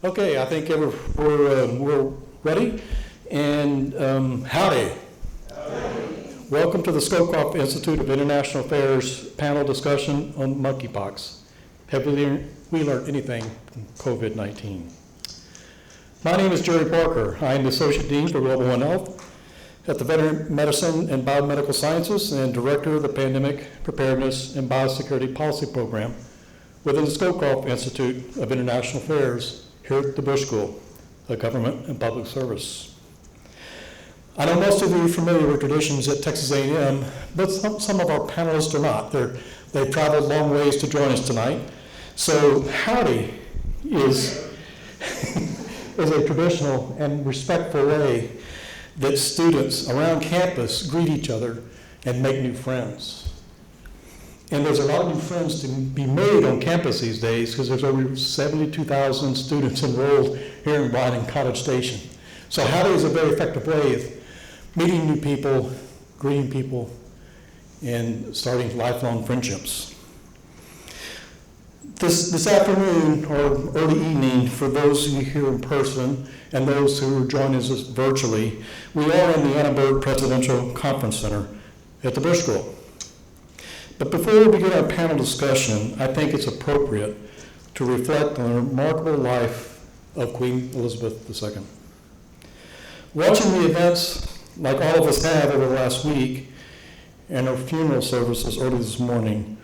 Okay, I think we're ready. And howdy. Welcome to the Scowcroft Institute of International Affairs panel discussion on monkeypox. Have we learned anything from COVID-19? My name is Gerald Parker. I am the Associate Dean for Global Health at the Veterinary Medicine and Biomedical Sciences and Director of the Pandemic Preparedness and Biosecurity Policy Program within the Scowcroft Institute of International Affairs here at the Bush School of Government and Public Service. I know most of you are familiar with traditions at Texas A&M, but some of our panelists are not. They've traveled long ways to join us tonight. So howdy is a traditional and respectful way that students around campus greet each other and make new friends. And there's a lot of new friends to be made on campus these days because there's over 72,000 students enrolled here in Bryan College Station. So howdy is a very effective way of meeting new people, greeting people, and starting lifelong friendships. This afternoon or early evening, for those of you here in person and those who are joining us virtually, we are in the Annenberg Presidential Conference Center at the Bush School. But before we begin our panel discussion, I think it's appropriate to reflect on the remarkable life of Queen Elizabeth II. Watching the events like all of us have over the last week and our funeral services early this morning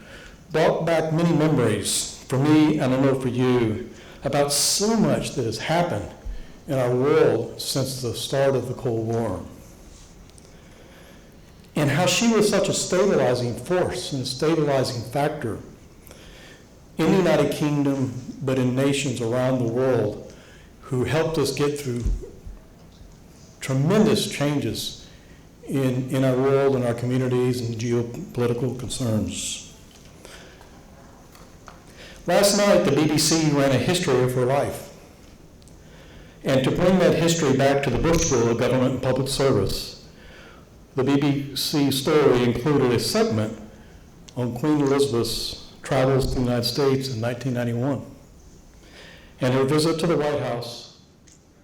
brought back many memories for me and I know for you about so much that has happened in our world since the start of the Cold War. And how she was such a stabilizing force and a stabilizing factor in the United Kingdom, but in nations around the world who helped us get through tremendous changes in our world and our communities and geopolitical concerns. Last night, the BBC ran a history of her life. And to bring that history back to the Bush School of Government and Public Service, the BBC story included a segment on Queen Elizabeth's travels to the United States in 1991 and her visit to the White House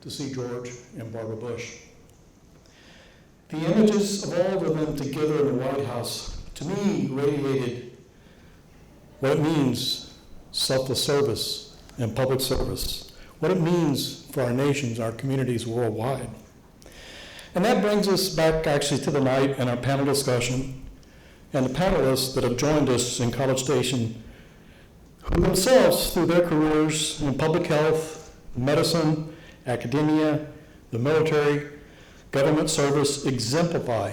to see George and Barbara Bush. The images of all of them together in the White House, to me, radiated what it means selfless service and public service, what it means for our nations, our communities worldwide. And that brings us back actually to the night and our panel discussion and the panelists that have joined us in College Station who themselves, through their careers in public health, medicine, academia, the military, government service, exemplify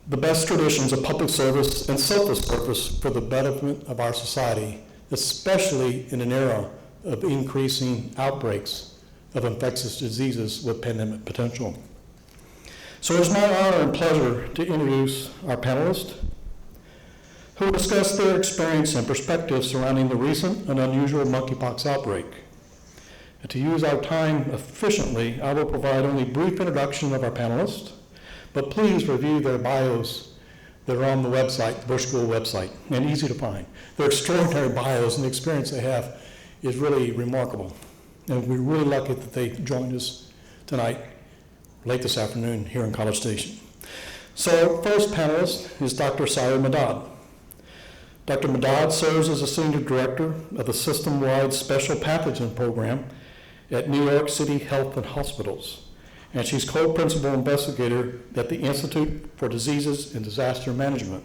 the best traditions of public service and selfless service for the betterment of our society, especially in an era of increasing outbreaks of infectious diseases with pandemic potential. So it's my honor and pleasure to introduce our panelists who will discuss their experience and perspectives surrounding the recent and unusual monkeypox outbreak. And to use our time efficiently, I will provide only a brief introduction of our panelists, but please review their bios that are on the website, the Bush School website, and easy to find. Their extraordinary bios and the experience they have is really remarkable. And we're really lucky that they joined us tonight, late this afternoon, here in College Station. So our first panelist is Dr. Syra Madad. Dr. Madad serves as a Senior Director of the System-Wide Special Pathogen Program at New York City Health and Hospitals. And she's co-principal investigator at the Institute for Diseases and Disaster Management.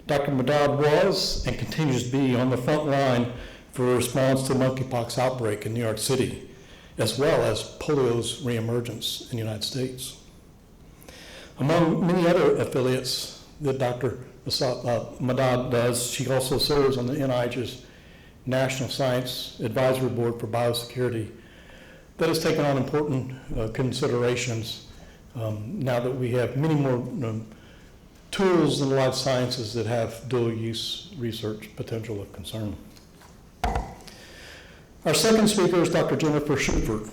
Dr. Madad was and continues to be on the front line for a response to the monkeypox outbreak in New York City, as well as polio's reemergence in the United States. Among many other affiliates that Dr. Madad does, she also serves on the NIH's National Science Advisory Board for Biosecurity that has taken on important considerations now that we have many more tools in life sciences that have dual-use research potential of concern. Our second speaker is Dr. Jennifer Shuford.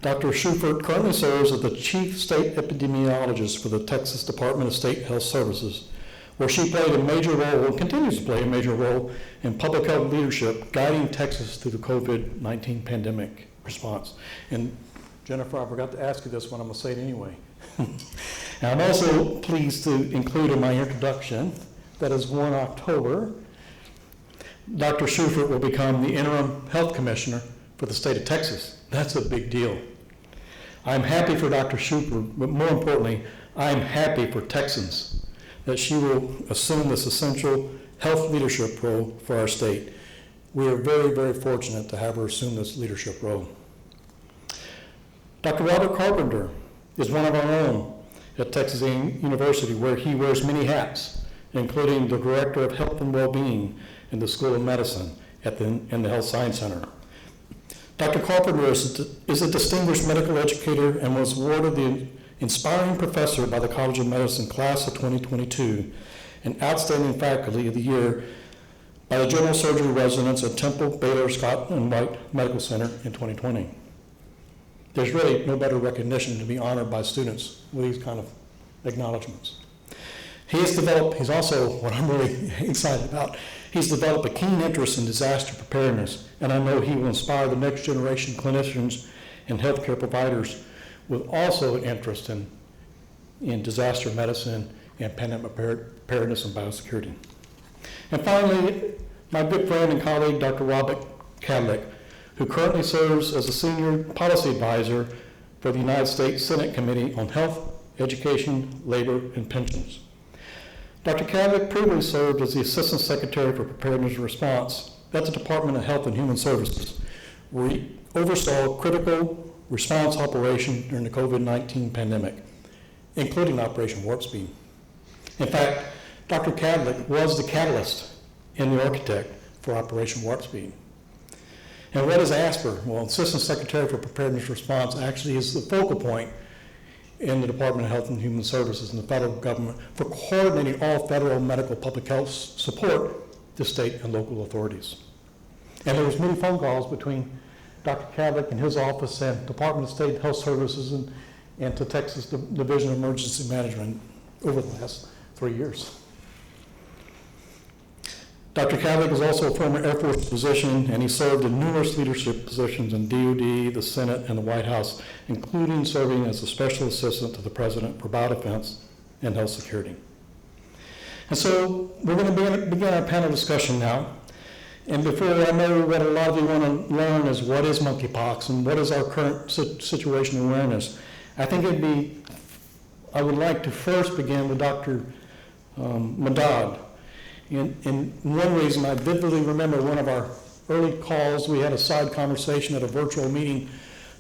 Dr. Schubert currently serves as the Chief State Epidemiologist for the Texas Department of State Health Services, where she played a major role and continues to play a major role in public health leadership, guiding Texas through the COVID-19 pandemic response. And Jennifer, I forgot to ask you this one, I'm gonna say it anyway. And I'm also pleased to include in my introduction that as 1 October, Dr. Shuford will become the Interim Health Commissioner for the state of Texas. That's a big deal. I'm happy for Dr. Schubert, but more importantly, I'm happy for Texans that she will assume this essential health leadership role for our state. We are very, very fortunate to have her assume this leadership role. Dr. Robert Carpenter is one of our own at Texas A&M University, where he wears many hats, including the Director of Health and Wellbeing in the School of Medicine in the Health Science Center. Dr. Carpenter is a distinguished medical educator and was awarded the Inspiring Professor by the College of Medicine Class of 2022 and Outstanding Faculty of the Year by the General Surgery Residents at Temple, Baylor, Scott and White Medical Center in 2020. There's really no better recognition to be honored by students with these kind of acknowledgments. He's also, what I'm really excited about, he's developed a keen interest in disaster preparedness, and I know he will inspire the next generation clinicians and healthcare providers with also an interest in disaster medicine and pandemic preparedness and biosecurity. And finally, my good friend and colleague, Dr. Bob Kadlec, who currently serves as a senior policy advisor for the United States Senate Committee on Health, Education, Labor, and Pensions. Dr. Kadlec previously served as the Assistant Secretary for Preparedness and Response at the Department of Health and Human Services, where he oversaw critical response operations during the COVID-19 pandemic, including Operation Warp Speed. In fact, Dr. Kadlec was the catalyst and the architect for Operation Warp Speed. And what is ASPR? Well, Assistant Secretary for Preparedness and Response actually is the focal point in the Department of Health and Human Services and the federal government for coordinating all federal medical public health support to state and local authorities. And there was many phone calls between Dr. Kadlec and his office and Department of State Health Services and to Texas Division of Emergency Management over the last 3 years. Dr. Kadlec is also a former Air Force physician, and he served in numerous leadership positions in DOD, the Senate, and the White House, including serving as a special assistant to the President for biodefense and health security. And so we're going to begin our panel discussion now. And before, I know what a lot of you want to learn is what is monkeypox and what is our current situation awareness. I would like to first begin with Dr. Madad. And one reason I vividly remember one of our early calls, we had a side conversation at a virtual meeting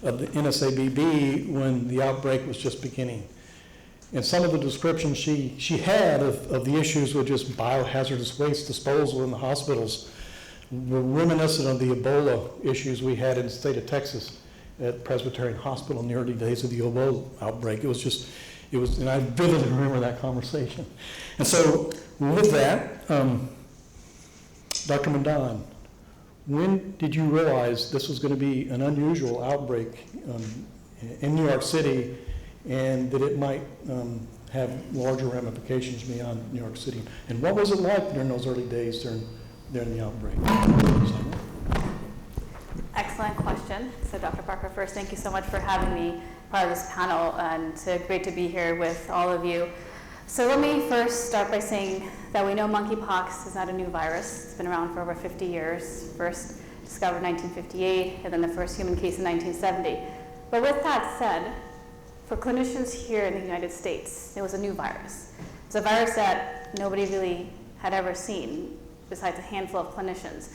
of the NSABB when the outbreak was just beginning. And some of the descriptions she had of the issues with just biohazardous waste disposal in the hospitals were reminiscent of the Ebola issues we had in the state of Texas at Presbyterian Hospital in the early days of the Ebola outbreak. And I vividly remember that conversation. And so with that, Dr. Madan, when did you realize this was going to be an unusual outbreak in New York City and that it might have larger ramifications beyond New York City? And what was it like during those early days during the outbreak? Excellent question. So Dr. Parker, first, thank you so much for having me part of this panel, and great to be here with all of you. So let me first start by saying that we know monkeypox is not a new virus. It's been around for over 50 years, first discovered in 1958, and then the first human case in 1970. But with that said, for clinicians here in the United States, it was a new virus. It's a virus that nobody really had ever seen, besides a handful of clinicians.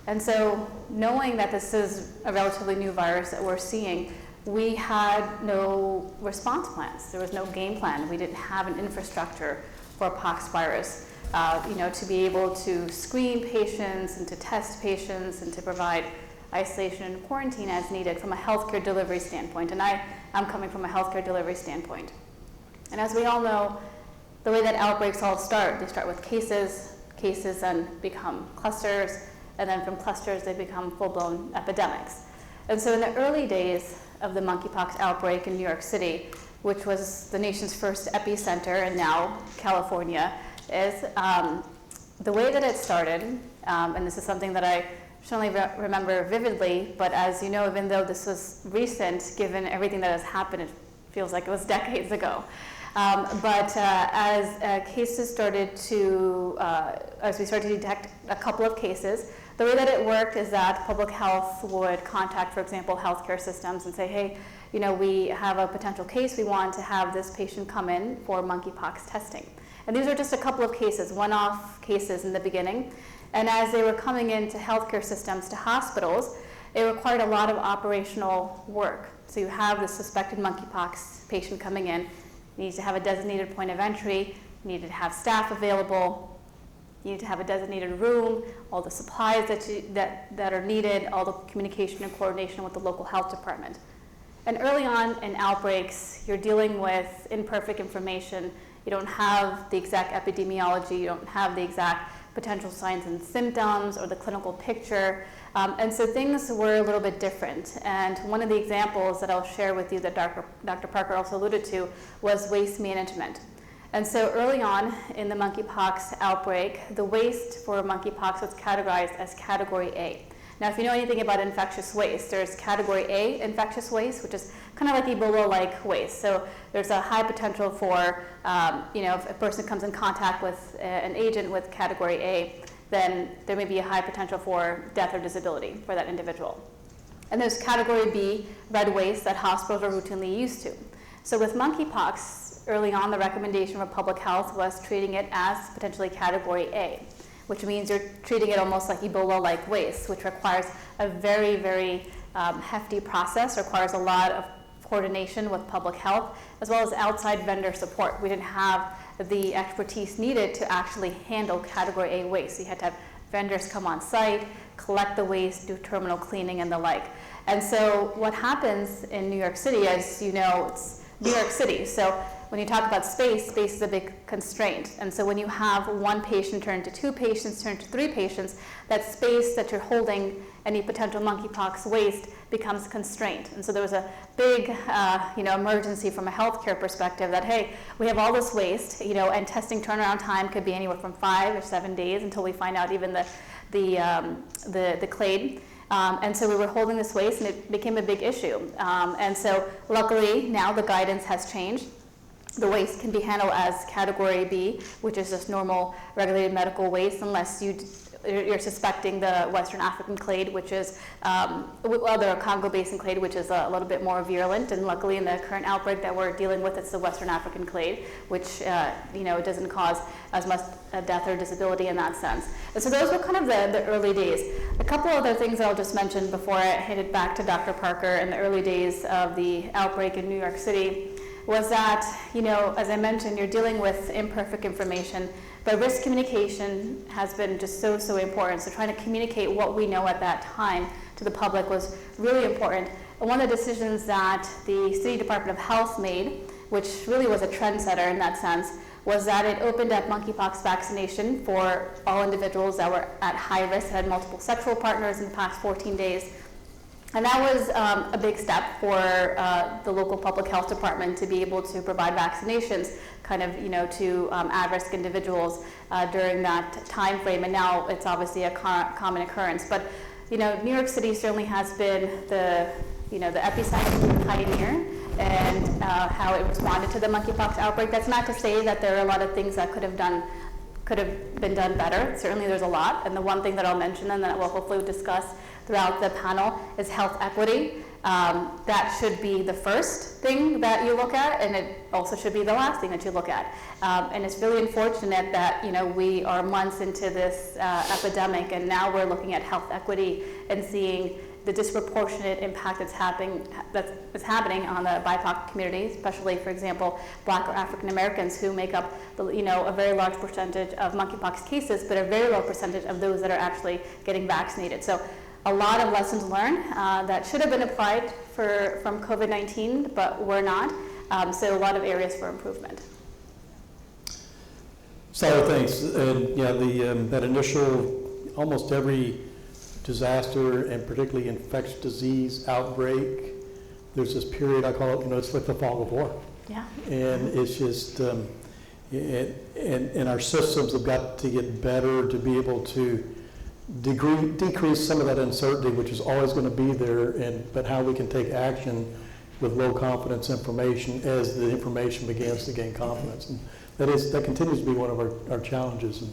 And so knowing that this is a relatively new virus that we're seeing, we had no response plans. There was no game plan. We didn't have an infrastructure for pox virus, to be able to screen patients and to test patients and to provide isolation and quarantine as needed from a healthcare delivery standpoint. And I'm coming from a healthcare delivery standpoint. And as we all know, the way that outbreaks all start, they start with cases then become clusters, and then from clusters they become full-blown epidemics. And so in the early days of the monkeypox outbreak in New York City, which was the nation's first epicenter and now California, is the way that it started, and this is something that I certainly remember vividly, but as you know, even though this was recent, given everything that has happened, it feels like it was decades ago. But as cases started to, as we started to detect a couple of cases, the way that it worked is that public health would contact, for example, healthcare systems and say, hey, you know, we have a potential case, we want to have this patient come in for monkeypox testing. And these are just a couple of cases, one-off cases in the beginning. And as they were coming into healthcare systems, to hospitals, it required a lot of operational work. So you have the suspected monkeypox patient coming in, you need to have a designated point of entry, you need to have staff available, you need to have a designated room, all the supplies that are needed, all the communication and coordination with the local health department. And early on in outbreaks, you're dealing with imperfect information. You don't have the exact epidemiology, you don't have the exact potential signs and symptoms or the clinical picture. And so things were a little bit different. And one of the examples that I'll share with you that Dr. Parker also alluded to was waste management. And so early on in the monkeypox outbreak, the waste for monkeypox was categorized as category A. Now, if you know anything about infectious waste, there's category A infectious waste, which is kind of like Ebola-like waste. So there's a high potential for, you know, if a person comes in contact with an agent with category A, then there may be a high potential for death or disability for that individual. And there's category B, red waste, that hospitals are routinely used to. So with monkeypox, early on, the recommendation for public health was treating it as potentially category A, which means you're treating it almost like Ebola-like waste, which requires a very, very hefty process, requires a lot of coordination with public health, as well as outside vendor support. We didn't have the expertise needed to actually handle category A waste. So you had to have vendors come on site, collect the waste, do terminal cleaning and the like. And so what happens in New York City, as you know, it's New York City. So when you talk about space, space is a big constraint. And so when you have one patient turn to two patients, turn to three patients, that space that you're holding any potential monkeypox waste becomes constrained. And so there was a big emergency from a healthcare perspective that, hey, we have all this waste, and testing turnaround time could be anywhere from 5 or 7 days until we find out even the clade. And so we were holding this waste, and it became a big issue. And so luckily now the guidance has changed. The waste can be handled as category B, which is just normal regulated medical waste, unless you're suspecting the Western African clade, which is, the Congo Basin clade, which is a little bit more virulent. And luckily in the current outbreak that we're dealing with, it's the Western African clade, which, it doesn't cause as much death or disability in that sense. And so those were kind of the early days. A couple other things I'll just mention before I hand it back to Dr. Parker. In the early days of the outbreak in New York City was that, as I mentioned, you're dealing with imperfect information, but risk communication has been just so important. So trying to communicate what we know at that time to the public was really important. And one of the decisions that the City Department of Health made, which really was a trendsetter in that sense, was that it opened up monkeypox vaccination for all individuals that were at high risk, had multiple sexual partners in the past 14 days. And that was a big step for the local public health department to be able to provide vaccinations to at-risk individuals during that time frame. And now it's obviously a common occurrence. But, New York City certainly has been the epicenter pioneer and how it responded to the monkeypox outbreak. That's not to say that there are a lot of things that could have been done better. Certainly there's a lot. And the one thing that I'll mention and that we'll hopefully discuss throughout the panel is health equity. That should be the first thing that you look at, and it also should be the last thing that you look at. And it's really unfortunate that we are months into this epidemic, and now we're looking at health equity and seeing the disproportionate impact that's happening on the BIPOC community, especially, for example, Black or African Americans, who make up a very large percentage of monkeypox cases, but a very low percentage of those that are actually getting vaccinated. So a lot of lessons learned that should have been applied from COVID-19, but were not. So a lot of areas for improvement. Sarah, thanks. And that initial, almost every disaster, and particularly infectious disease outbreak, there's this period, I call it, it's like the fog of war. Yeah. And it's just, And our systems have got to get better to be able to decrease some of that uncertainty, which is always going to be there, but how we can take action with low confidence information as the information begins to gain confidence. And that continues to be one of our challenges.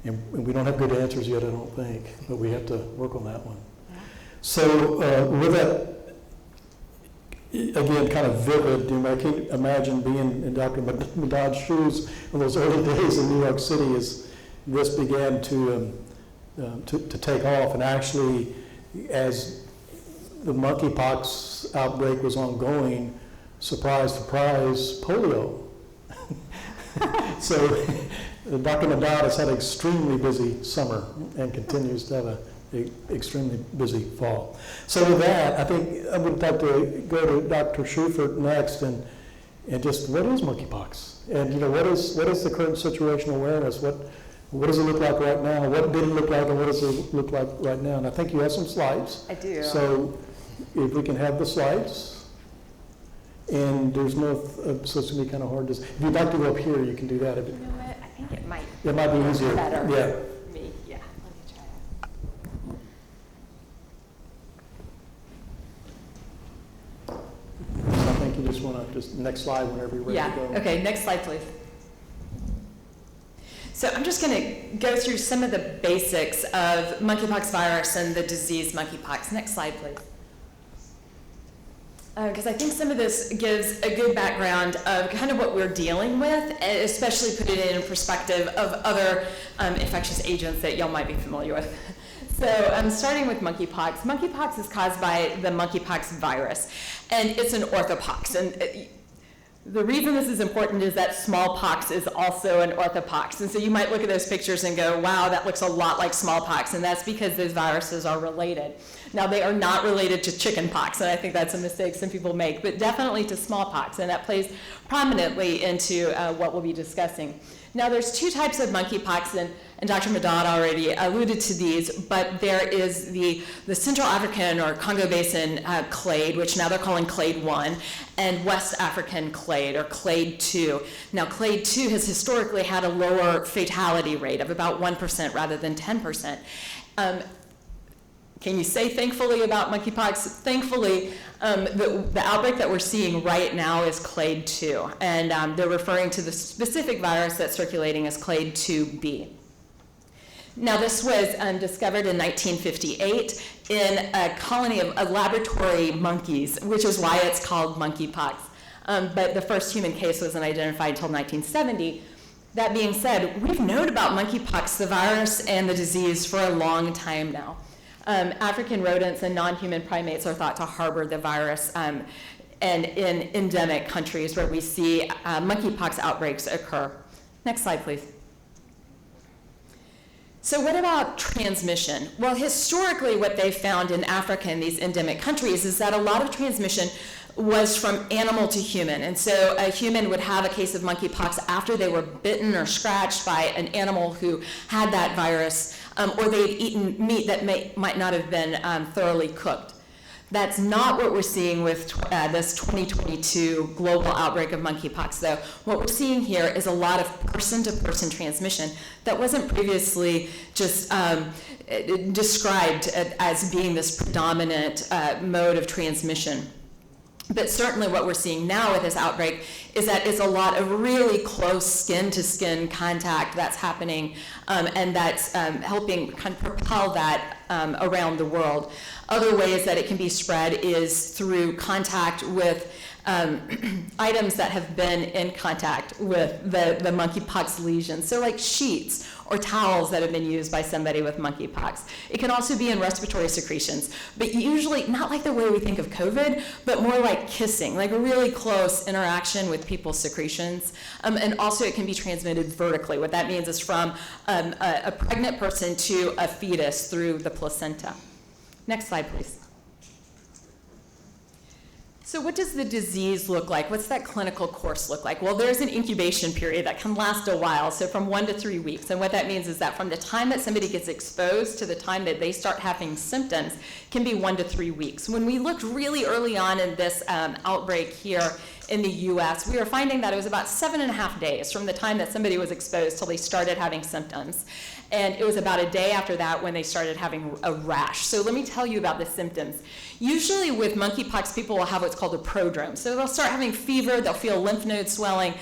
And we don't have good answers yet, I don't think, but we have to work on that one. Yeah. So with that, again, kind of vivid, I can imagine being in Dr. Madad's shoes in those early days in New York City as this began to take off. And actually, as the monkeypox outbreak was ongoing, surprise, surprise, polio. So Dr. Madad has had an extremely busy summer and continues to have an extremely busy fall. So with that, I think I would like to go to Dr. Shuford next and just what is monkeypox? And what is the current situational awareness? What does it look like right now? What did it look like and what does it look like right now? And I think you have some slides. I do. So if we can have the slides. And there's no, so it's going to be kind of hard to, if you'd like to go up here, you can do that. You know what? I think it might It might be easier. better Yeah. for me. Yeah, let me try it. So I think you just want to, next slide whenever you're ready to go. Yeah, okay, next slide, please. So I'm just going to go through some of the basics of monkeypox virus and the disease monkeypox. Next slide, please. Because I think some of this gives a good background of kind of what we're dealing with, and especially put it in perspective of other infectious agents that y'all might be familiar with. So I'm starting with monkeypox. Monkeypox is caused by the monkeypox virus, and it's an orthopox. And the reason this is important is that smallpox is also an orthopox. And so you might look at those pictures and go, wow, that looks a lot like smallpox. And that's because those viruses are related. Now, they are not related to chickenpox, and I think that's a mistake some people make, but definitely to smallpox. And that plays prominently into what we'll be discussing. Now, there's two types of monkeypox, and Dr. Madad already alluded to these, but there is the Central African or Congo Basin clade, which now they're calling clade 1, and West African clade, or clade 2. Now, clade 2 has historically had a lower fatality rate of about 1% rather than 10%. Can you say thankfully about monkeypox? Thankfully, the outbreak that we're seeing right now is clade 2, and they're referring to the specific virus that's circulating as clade 2b. Now, this was discovered in 1958 in a colony of laboratory monkeys, which is why it's called monkeypox. But the first human case wasn't identified until 1970. That being said, we've known about monkeypox, the virus, and the disease for a long time now. African rodents and non-human primates are thought to harbor the virus, and in endemic countries where we see monkeypox outbreaks occur. Next slide, please. So what about transmission? Well, historically, what they found in Africa and these endemic countries is that a lot of transmission was from animal to human. And so a human would have a case of monkeypox after they were bitten or scratched by an animal who had that virus, or they'd eaten meat that might not have been thoroughly cooked. That's not what we're seeing with this 2022 global outbreak of monkeypox, though. What we're seeing here is a lot of person-to-person transmission that wasn't previously just described as being this predominant mode of transmission. But certainly what we're seeing now with this outbreak is that it's a lot of really close skin-to-skin contact that's happening, and that's helping kind of propel that around the world. Other ways that it can be spread is through contact with items that have been in contact with the monkeypox lesions, so like sheets or towels that have been used by somebody with monkeypox. It can also be in respiratory secretions, but usually not like the way we think of COVID, but more like kissing, like a really close interaction with people's secretions. And also it can be transmitted vertically. What that means is from a pregnant person to a fetus through the placenta. Next slide, please. So what does the disease look like? What's that clinical course look like? Well, there's an incubation period that can last a while, so from 1 to 3 weeks. And what that means is that from the time that somebody gets exposed to the time that they start having symptoms can be 1 to 3 weeks. When we looked really early on in this outbreak here in the US, we were finding that it was about 7.5 days from the time that somebody was exposed till they started having symptoms. And it was about a day after that when they started having a rash. So let me tell you about the symptoms. Usually with monkeypox, people will have what's called a prodrome. So they'll start having fever, they'll feel lymph node swelling,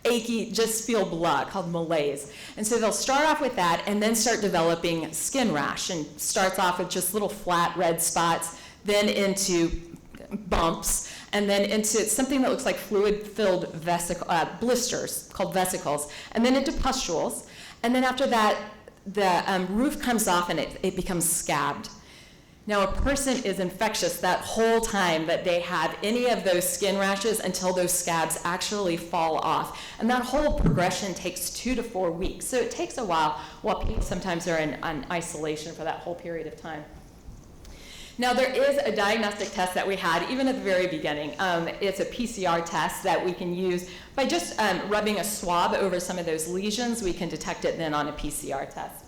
achy, just feel blood, called malaise. And so they'll start off with that and then start developing skin rash, and starts off with just little flat red spots, then into bumps, and then into something that looks like fluid-filled blisters called vesicles, and then into pustules. And then after that, the roof comes off and it becomes scabbed. Now, a person is infectious that whole time that they have any of those skin rashes until those scabs actually fall off. And that whole progression takes 2 to 4 weeks. So it takes a while people sometimes are in isolation for that whole period of time. Now, there is a diagnostic test that we had even at the very beginning. It's a PCR test that we can use by just rubbing a swab over some of those lesions. We can detect it then on a PCR test.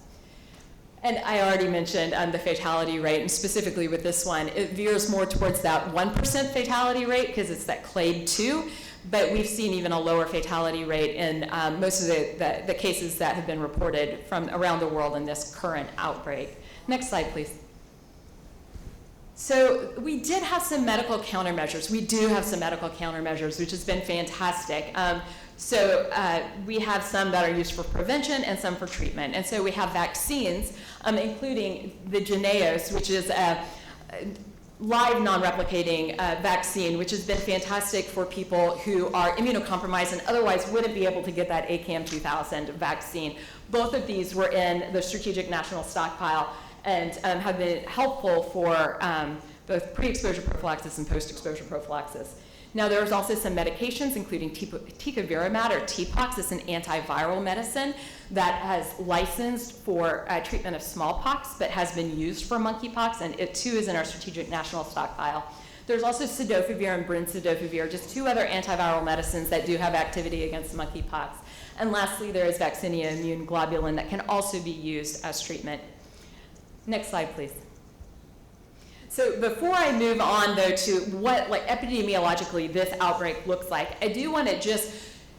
And I already mentioned the fatality rate, and specifically with this one, it veers more towards that 1% fatality rate because it's that clade 2, but we've seen even a lower fatality rate in most of the cases that have been reported from around the world in this current outbreak. Next slide, please. So we did have some medical countermeasures. We do have some medical countermeasures, which has been fantastic. We have some that are used for prevention and some for treatment. And so we have vaccines, including the Jynneos, which is a live non-replicating vaccine, which has been fantastic for people who are immunocompromised and otherwise wouldn't be able to get that ACAM 2000 vaccine. Both of these were in the Strategic National Stockpile and have been helpful for both pre-exposure prophylaxis and post-exposure prophylaxis. Now, there's also some medications, including tecovirimat or TPOXX. It's an antiviral medicine that has licensed for treatment of smallpox, but has been used for monkeypox, and it too is in our Strategic National Stockpile. There's also cidofovir and brincidofovir, just 2 other antiviral medicines that do have activity against monkeypox. And lastly, there is vaccinia immune globulin that can also be used as treatment. Next slide, please. So before I move on, though, to what, epidemiologically this outbreak looks like, I do want to just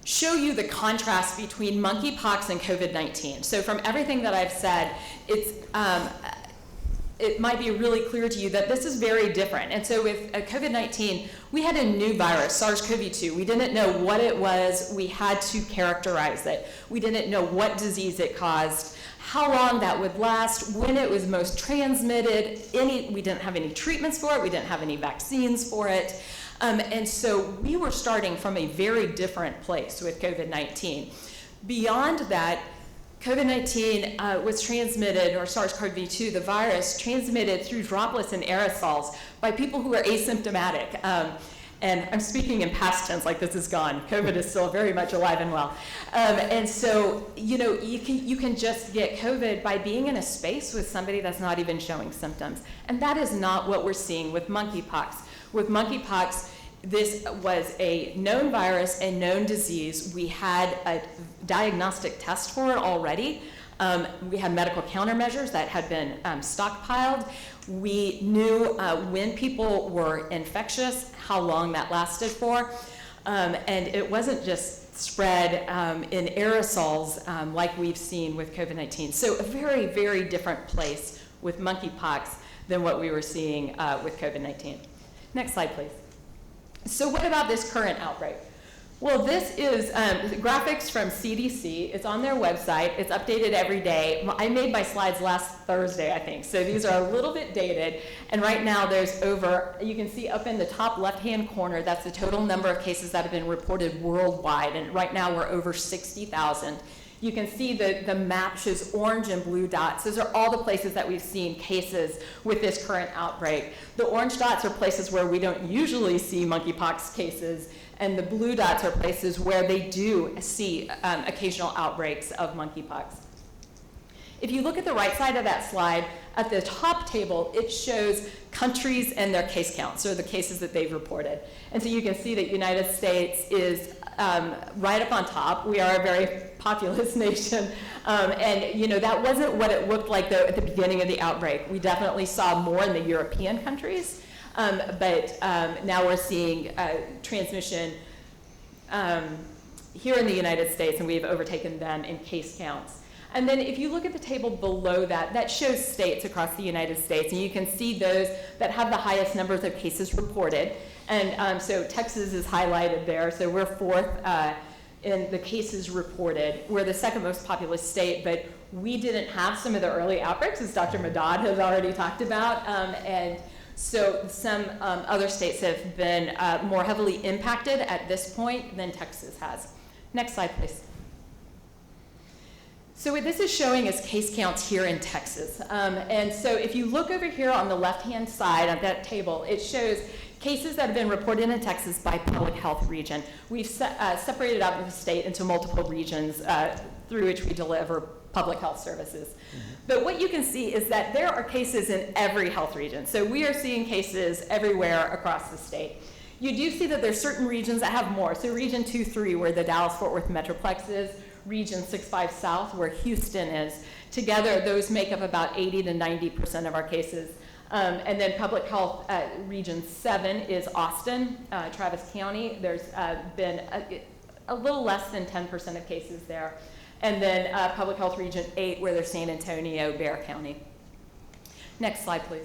show you the contrast between monkeypox and COVID-19. So from everything that I've said, it might be really clear to you that this is very different. And so with COVID-19, we had a new virus, SARS-CoV-2. We didn't know what it was. We had to characterize it. We didn't know what disease it caused, how long that would last, when it was most transmitted. We didn't have any treatments for it. We didn't have any vaccines for it. And so we were starting from a very different place with COVID-19. Beyond that, COVID-19 was transmitted, or SARS-CoV-2, the virus, transmitted through droplets and aerosols by people who are asymptomatic. And I'm speaking in past tense, like this is gone. COVID is still very much alive and well. And so, you can just get COVID by being in a space with somebody that's not even showing symptoms. And that is not what we're seeing with monkeypox. With monkeypox, this was a known virus, a known disease. We had a diagnostic test for it already. We had medical countermeasures that had been stockpiled. We knew when people were infectious, how long that lasted for. And it wasn't just spread in aerosols like we've seen with COVID-19. So a very, very different place with monkeypox than what we were seeing with COVID-19. Next slide, please. So what about this current outbreak? Well, this is graphics from CDC. It's on their website. It's updated every day. I made my slides last Thursday, I think. So these are a little bit dated. And right now there's you can see up in the top left-hand corner, that's the total number of cases that have been reported worldwide. And right now we're over 60,000. You can see the map shows orange and blue dots. Those are all the places that we've seen cases with this current outbreak. The orange dots are places where we don't usually see monkeypox cases, and the blue dots are places where they do see occasional outbreaks of monkeypox. If you look at the right side of that slide, at the top table, it shows countries and their case counts, or the cases that they've reported. And so you can see that United States is right up on top. We are a very populous nation. And that wasn't what it looked like, though, at the beginning of the outbreak. We definitely saw more in the European countries. But now we're seeing transmission here in the United States, and we've overtaken them in case counts. And then if you look at the table below that, that shows states across the United States, and you can see those that have the highest numbers of cases reported. And so Texas is highlighted there, so we're fourth in the cases reported. We're the second most populous state, but we didn't have some of the early outbreaks, as Dr. Madad has already talked about, and so some other states have been more heavily impacted at this point than Texas has. Next slide, please. So what this is showing is case counts here in Texas. And so if you look over here on the left-hand side of that table, it shows cases that have been reported in Texas by public health region. We've separated out the state into multiple regions through which we deliver public health services. Mm-hmm. But what you can see is that there are cases in every health region. So we are seeing cases everywhere across the state. You do see that there's certain regions that have more. So region 2-3, where the Dallas-Fort Worth Metroplex is, region 6-5 South, where Houston is. Together, those make up about 80 to 90% of our cases. And then public health region 7 is Austin, Travis County. There's been a little less than 10% of cases there. And then public health region 8, where there's San Antonio, Bexar County. Next slide, please.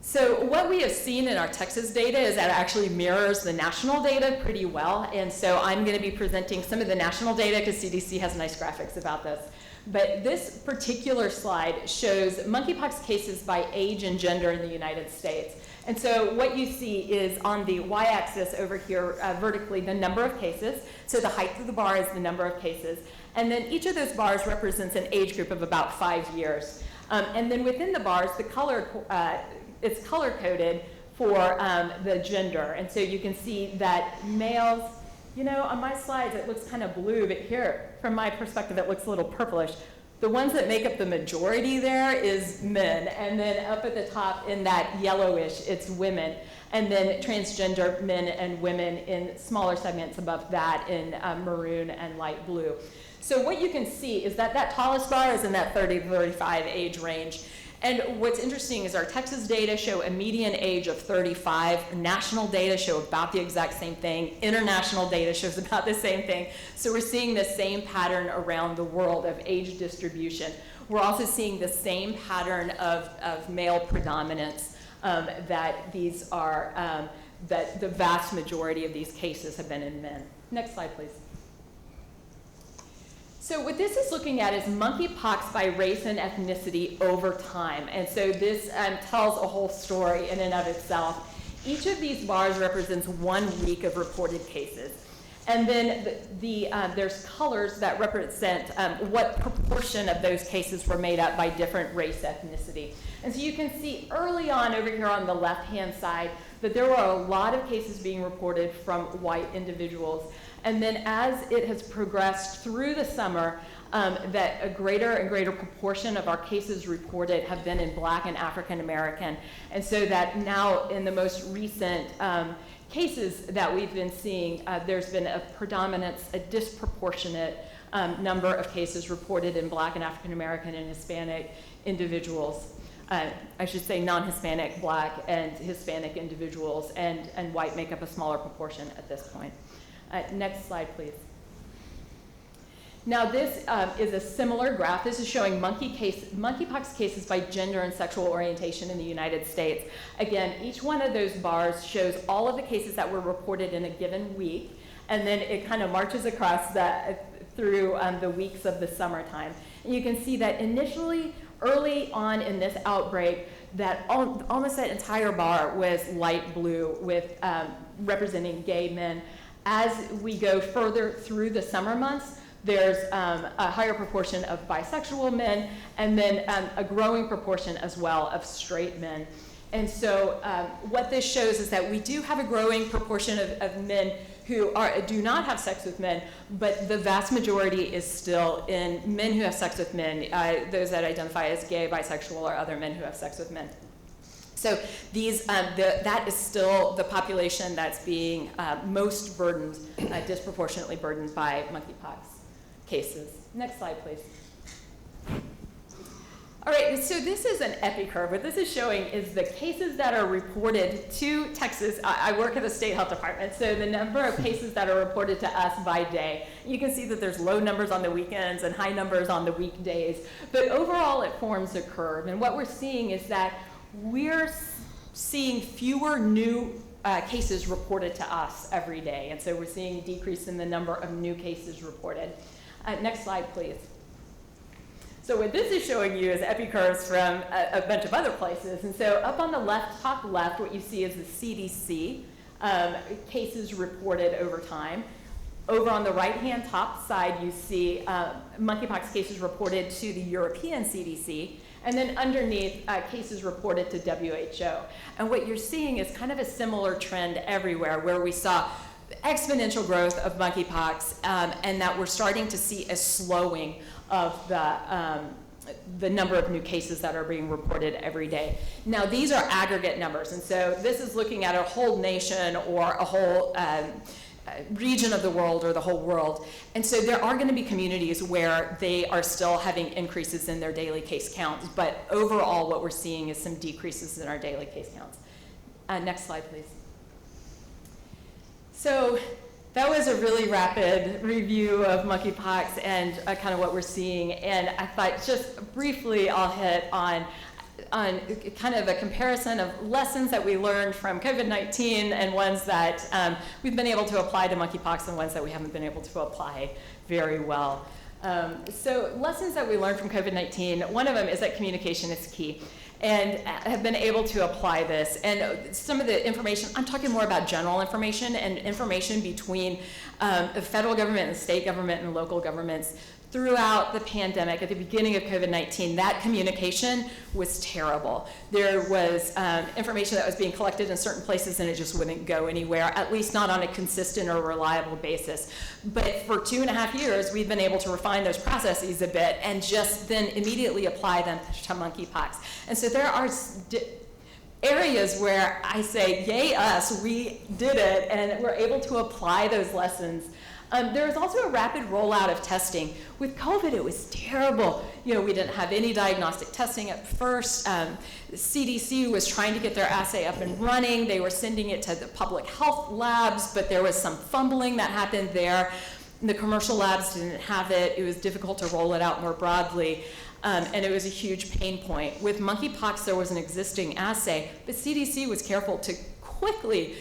So what we have seen in our Texas data is that it actually mirrors the national data pretty well. And so I'm going to be presenting some of the national data because CDC has nice graphics about this. But this particular slide shows monkeypox cases by age and gender in the United States. And so what you see is on the y-axis over here, vertically, the number of cases. So the height of the bar is the number of cases. And then each of those bars represents an age group of about 5 years. And then within the bars, the color, it's color-coded for the gender. And so you can see that males, you know, on my slides it looks kind of blue, but here, from my perspective, it looks a little purplish. The ones that make up the majority there is men, and then up at the top in that yellowish, it's women, and then transgender men and women in smaller segments above that in maroon and light blue. So what you can see is that that tallest bar is in that 30 to 35 age range. And what's interesting is our Texas data show a median age of 35. National data show about the exact same thing. International data shows about the same thing. So we're seeing the same pattern around the world of age distribution. We're also seeing the same pattern of male predominance, that these are, that the vast majority of these cases have been in men. Next slide, please. So what this is looking at is monkeypox by race and ethnicity over time. And so this tells a whole story in and of itself. Each of these bars represents 1 week of reported cases. And then there's colors that represent what proportion of those cases were made up by different race ethnicity. And so you can see early on over here on the left-hand side that there were a lot of cases being reported from white individuals. And then as it has progressed through the summer, that a greater and greater proportion of our cases reported have been in Black and African American. And so that now in the most recent cases that we've been seeing, there's been a predominance, a disproportionate number of cases reported in Black and African American and Hispanic individuals. I should say non-Hispanic, Black and Hispanic individuals, and white make up a smaller proportion at this point. Next slide, please. Now this is a similar graph. This is showing monkeypox cases by gender and sexual orientation in the United States. Again, each one of those bars shows all of the cases that were reported in a given week, and then it kind of marches across through the weeks of the summertime. And you can see that initially, early on in this outbreak, that almost that entire bar was light blue with representing gay men. As we go further through the summer months, there's a higher proportion of bisexual men, and then a growing proportion as well of straight men. And so what this shows is that we do have a growing proportion of men who do not have sex with men, but the vast majority is still in men who have sex with men, those that identify as gay, bisexual, or other men who have sex with men. So these, that is still the population that's being most burdened, disproportionately burdened by monkeypox cases. Next slide, please. All right, so this is an epi curve. What this is showing is the cases that are reported to Texas. I work at the state health department, so the number of cases that are reported to us by day. You can see that there's low numbers on the weekends and high numbers on the weekdays, but overall it forms a curve. And what we're seeing is that we're seeing fewer new cases reported to us every day. And so we're seeing a decrease in the number of new cases reported. Next slide, please. So what this is showing you is epicurves from a bunch of other places. And so up on the left, top left, what you see is the CDC cases reported over time. Over on the right-hand top side, you see monkeypox cases reported to the European CDC. And then underneath, cases reported to WHO. And what you're seeing is kind of a similar trend everywhere, where we saw exponential growth of monkeypox, and that we're starting to see a slowing of the number of new cases that are being reported every day. Now, these are aggregate numbers, and so this is looking at a whole nation or a whole region of the world or the whole world. And so there are going to be communities where they are still having increases in their daily case counts, but overall what we're seeing is some decreases in our daily case counts. Next slide, please. So that was a really rapid review of monkeypox and kind of what we're seeing. And I thought just briefly I'll hit on kind of a comparison of lessons that we learned from COVID-19 and ones that we've been able to apply to monkeypox and ones that we haven't been able to apply very well. So lessons that we learned from COVID-19, one of them is that communication is key. And have been able to apply this. And some of the information, I'm talking more about general information and information between the federal government and state government and local governments throughout the pandemic. At the beginning of COVID-19, that communication was terrible. There was information that was being collected in certain places and it just wouldn't go anywhere, at least not on a consistent or reliable basis. But for 2.5 years, we've been able to refine those processes a bit and just then immediately apply them to monkeypox. And so there are areas where I say, yay us, we did it, and we're able to apply those lessons. There was also a rapid rollout of testing. With COVID, it was terrible. You know, we didn't have any diagnostic testing at first. The CDC was trying to get their assay up and running. They were sending it to the public health labs, but there was some fumbling that happened there. The commercial labs didn't have it. It was difficult to roll it out more broadly. And it was a huge pain point. With monkeypox, there was an existing assay, but CDC was careful to quickly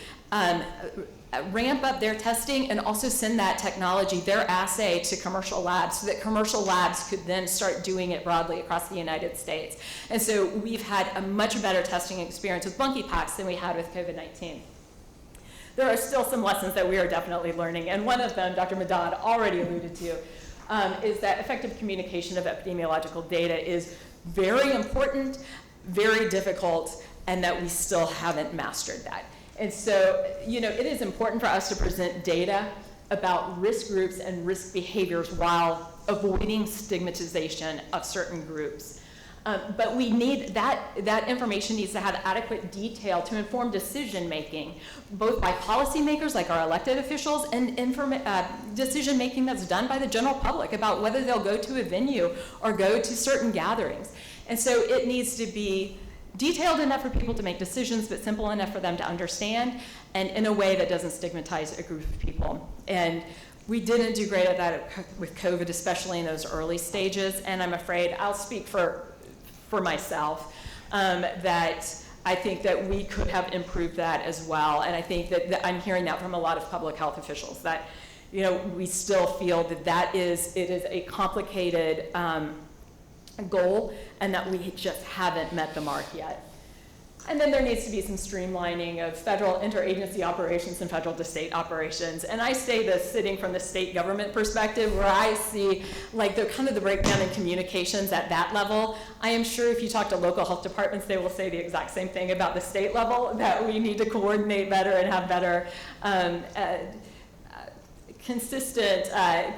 ramp up their testing and also send that technology, their assay, to commercial labs so that commercial labs could then start doing it broadly across the United States. And so we've had a much better testing experience with monkeypox than we had with COVID-19. There are still some lessons that we are definitely learning, and one of them, Dr. Madad already alluded to, is that effective communication of epidemiological data is very important, very difficult, and that we still haven't mastered that. And so, you know, it is important for us to present data about risk groups and risk behaviors while avoiding stigmatization of certain groups. But we need that information needs to have adequate detail to inform decision making, both by policymakers like our elected officials and decision making that's done by the general public about whether they'll go to a venue or go to certain gatherings. And so it needs to be detailed enough for people to make decisions, but simple enough for them to understand, and in a way that doesn't stigmatize a group of people. And we didn't do great at that with COVID, especially in those early stages, and I'm afraid I'll speak for myself, that I think that we could have improved that as well. And I think that I'm hearing that from a lot of public health officials, that, you know, we still feel that it is a complicated goal, and that we just haven't met the mark yet. And then there needs to be some streamlining of federal interagency operations and federal to state operations. And I say this sitting from the state government perspective, where I see like the breakdown in communications at that level. I am sure if you talk to local health departments, they will say the exact same thing about the state level, that we need to coordinate better and have better consistent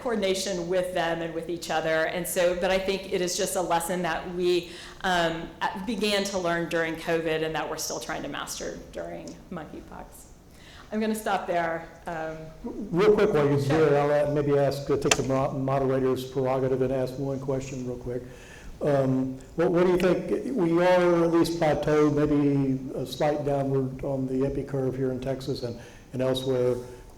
coordination with them and with each other. And so, but I think it is just a lesson that we began to learn during COVID and that we're still trying to master during monkeypox. I'm going to stop there. Real quick, while you're here, I'll maybe take the moderator's prerogative and ask one question real quick. What do you think? We are at least plateaued, maybe a slight downward on the epi curve here in Texas and elsewhere.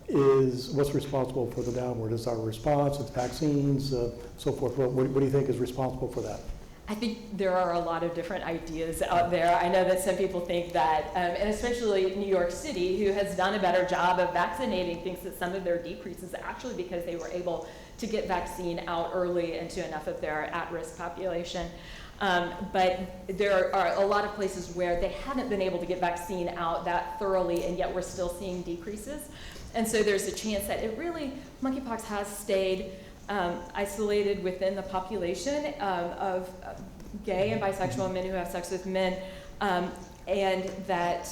What's responsible for the downward? Is our response, it's vaccines, so forth? What do you think is responsible for that? I think there are a lot of different ideas out there. I know that some people think that, and especially New York City, who has done a better job of vaccinating, thinks that some of their decrease is actually because they were able to get vaccine out early into enough of their at-risk population. But there are a lot of places where they haven't been able to get vaccine out that thoroughly, and yet we're still seeing decreases. And so there's a chance that monkeypox has stayed isolated within the population of gay and bisexual men who have sex with men, and that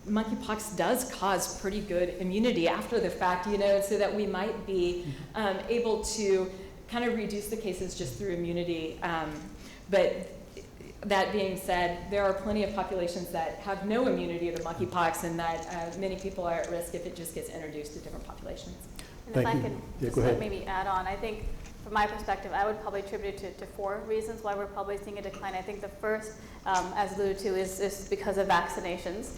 monkeypox does cause pretty good immunity after the fact, so that we might be able to kind of reduce the cases just through immunity. But that being said, there are plenty of populations that have no immunity to monkeypox, and that many people are at risk if it just gets introduced to different populations. And Thank if I you. could Yeah, just go ahead. maybe add on, I think from my perspective, I would probably attribute it to 4 reasons why we're probably seeing a decline. I think the first, as alluded to, is because of vaccinations,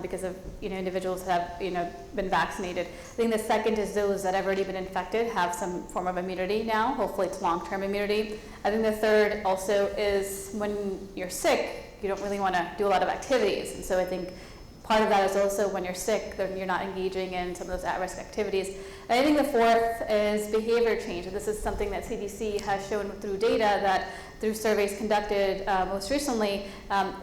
because of individuals that have been vaccinated. I think the second is those that have already been infected have some form of immunity now. Hopefully, it's long-term immunity. I think the third also is when you're sick, you don't really want to do a lot of activities, and so I think part of that is also when you're sick, then you're not engaging in some of those at-risk activities. And I think the fourth is behavior change. And this is something that CDC has shown through data that through surveys conducted most recently,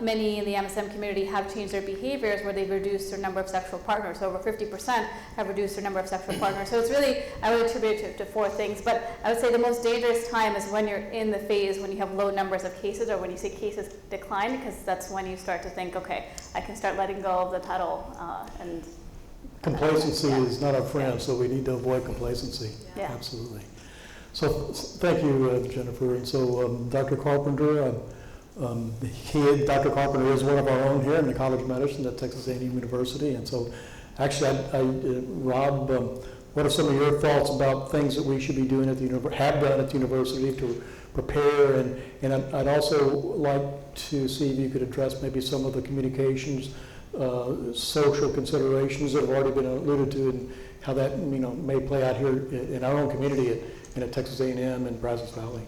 many in the MSM community have changed their behaviors where they've reduced their number of sexual partners. So over 50% have reduced their number of sexual partners. So it's really, I would attribute it to 4 things. But I would say the most dangerous time is when you're in the phase when you have low numbers of cases, or when you see cases decline, because that's when you start to think, okay, I can start letting go of the pedal and Complacency is not our friend, so we need to avoid complacency. Yeah. Absolutely. So thank you, Jennifer. And so Dr. Carpenter, Dr. Carpenter is one of our own here in the College of Medicine at Texas A&M University. And so actually, Rob, what are some of your thoughts about things that we should be doing at the have done at the university to prepare? And I'd also like to see if you could address maybe some of the communications, social considerations that have already been alluded to, and how that may play out here in our own community at Texas A&M and Brazos Valley.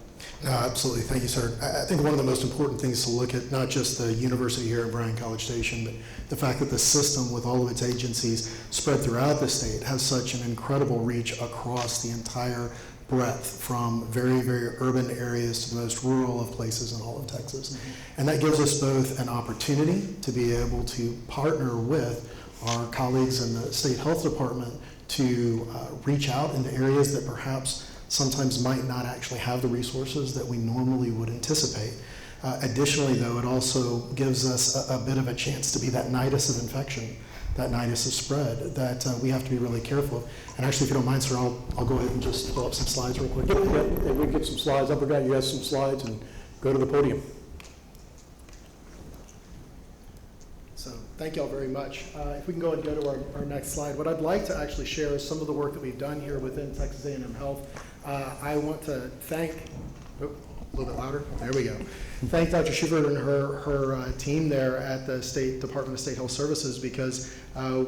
No, absolutely. Thank you, sir. I think one of the most important things to look at, not just the university here at Bryan College Station, but the fact that the system with all of its agencies spread throughout the state has such an incredible reach across the entire breadth, from very, very urban areas to the most rural of places in all of Texas. Mm-hmm. And that gives us both an opportunity to be able to partner with our colleagues in the state health department to reach out into areas that perhaps sometimes might not actually have the resources that we normally would anticipate. Additionally, though, it also gives us a bit of a chance to be that nidus of infection, that nidus of spread that we have to be really careful of. And actually, if you don't mind, sir, I'll go ahead and just pull up some slides real quick. Yeah, we can get some slides. I forgot you had some slides, and go to the podium. So thank you all very much. If we can go and go to our next slide. What I'd like to actually share is some of the work that we've done here within Texas A&M Health. I want to thank, a little bit louder, there we go. Thank Dr. Shuford and her team there at the State Department of State Health Services, because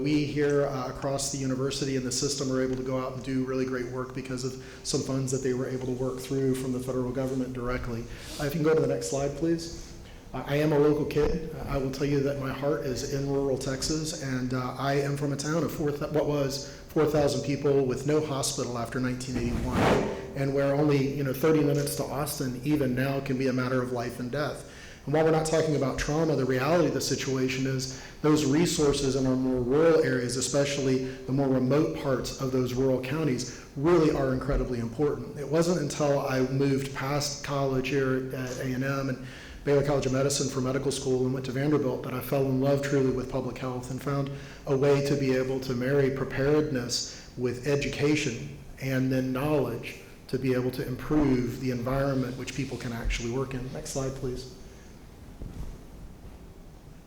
we here across the university and the system are able to go out and do really great work because of some funds that they were able to work through from the federal government directly. If you can go to the next slide, please. I am a local kid. I will tell you that my heart is in rural Texas, and I am from a town of what was 4,000 people with no hospital after 1981, and where only 30 minutes to Austin even now can be a matter of life and death. And while we're not talking about trauma, the reality of the situation is those resources in our more rural areas, especially the more remote parts of those rural counties, really are incredibly important. It wasn't until I moved past college here at A&M and Baylor College of Medicine for medical school and went to Vanderbilt that I fell in love truly with public health and found a way to be able to marry preparedness with education and then knowledge to be able to improve the environment which people can actually work in. Next slide, please.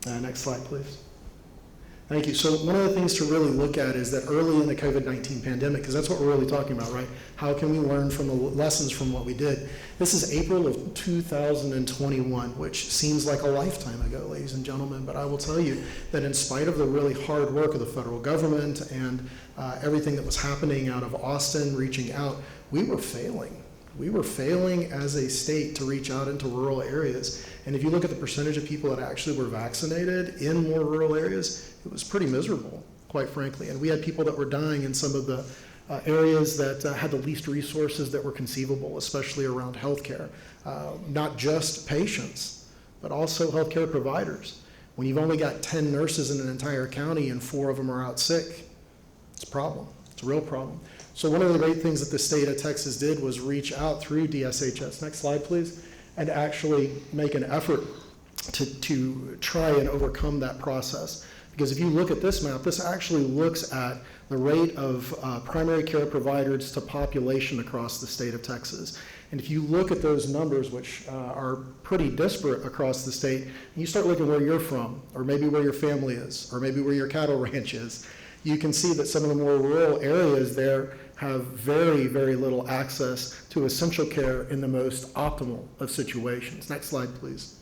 Next slide, please. Thank you. So one of the things to really look at is that early in the COVID-19 pandemic, because that's what we're really talking about, right? How can we learn from the lessons from what we did? This is April of 2021, which seems like a lifetime ago, ladies and gentlemen, but I will tell you that in spite of the really hard work of the federal government and everything that was happening out of Austin, reaching out, we were failing. We were failing as a state to reach out into rural areas. And if you look at the percentage of people that actually were vaccinated in more rural areas, it was pretty miserable, quite frankly. And we had people that were dying in some of the areas that had the least resources that were conceivable, especially around healthcare. Not just patients, but also healthcare providers. When you've only got 10 nurses in an entire county and 4 of them are out sick, it's a problem. It's a real problem. So one of the great things that the state of Texas did was reach out through DSHS, next slide please, and actually make an effort to try and overcome that process. Because if you look at this map, this actually looks at the rate of primary care providers to population across the state of Texas. And if you look at those numbers, which are pretty disparate across the state, and you start looking where you're from, or maybe where your family is, or maybe where your cattle ranch is, you can see that some of the more rural areas there have very, very little access to essential care in the most optimal of situations. Next slide, please.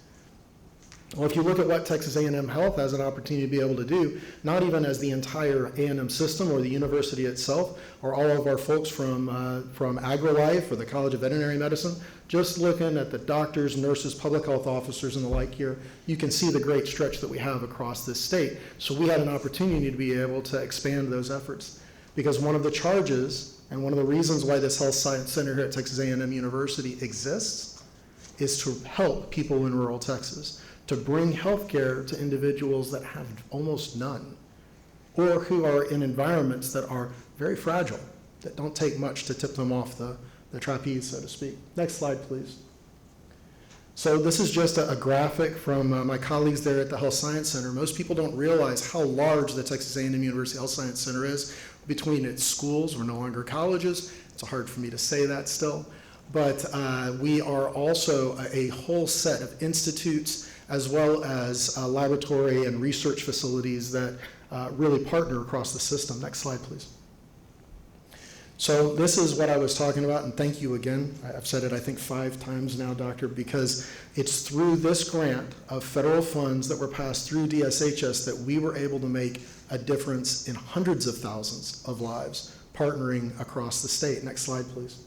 Well, if you look at what Texas A&M Health has an opportunity to be able to do, not even as the entire A&M system or the university itself, or all of our folks from AgriLife or the College of Veterinary Medicine, just looking at the doctors, nurses, public health officers, and the like here, you can see the great stretch that we have across this state. So we had an opportunity to be able to expand those efforts. Because one of the charges and one of the reasons why this health science center here at Texas A&M University exists is to help people in rural Texas, to bring healthcare to individuals that have almost none, or who are in environments that are very fragile, that don't take much to tip them off the trapeze, so to speak. Next slide, please. So this is just a graphic from my colleagues there at the Health Science Center. Most people don't realize how large the Texas A&M University Health Science Center is. Between its schools, we're no longer colleges. It's hard for me to say that still. But we are also a whole set of institutes as well as laboratory and research facilities that really partner across the system. Next slide, please. So this is what I was talking about, and thank you again. I've said it, I think, 5 times now, Doctor, because it's through this grant of federal funds that were passed through DSHS that we were able to make a difference in hundreds of thousands of lives partnering across the state. Next slide, please.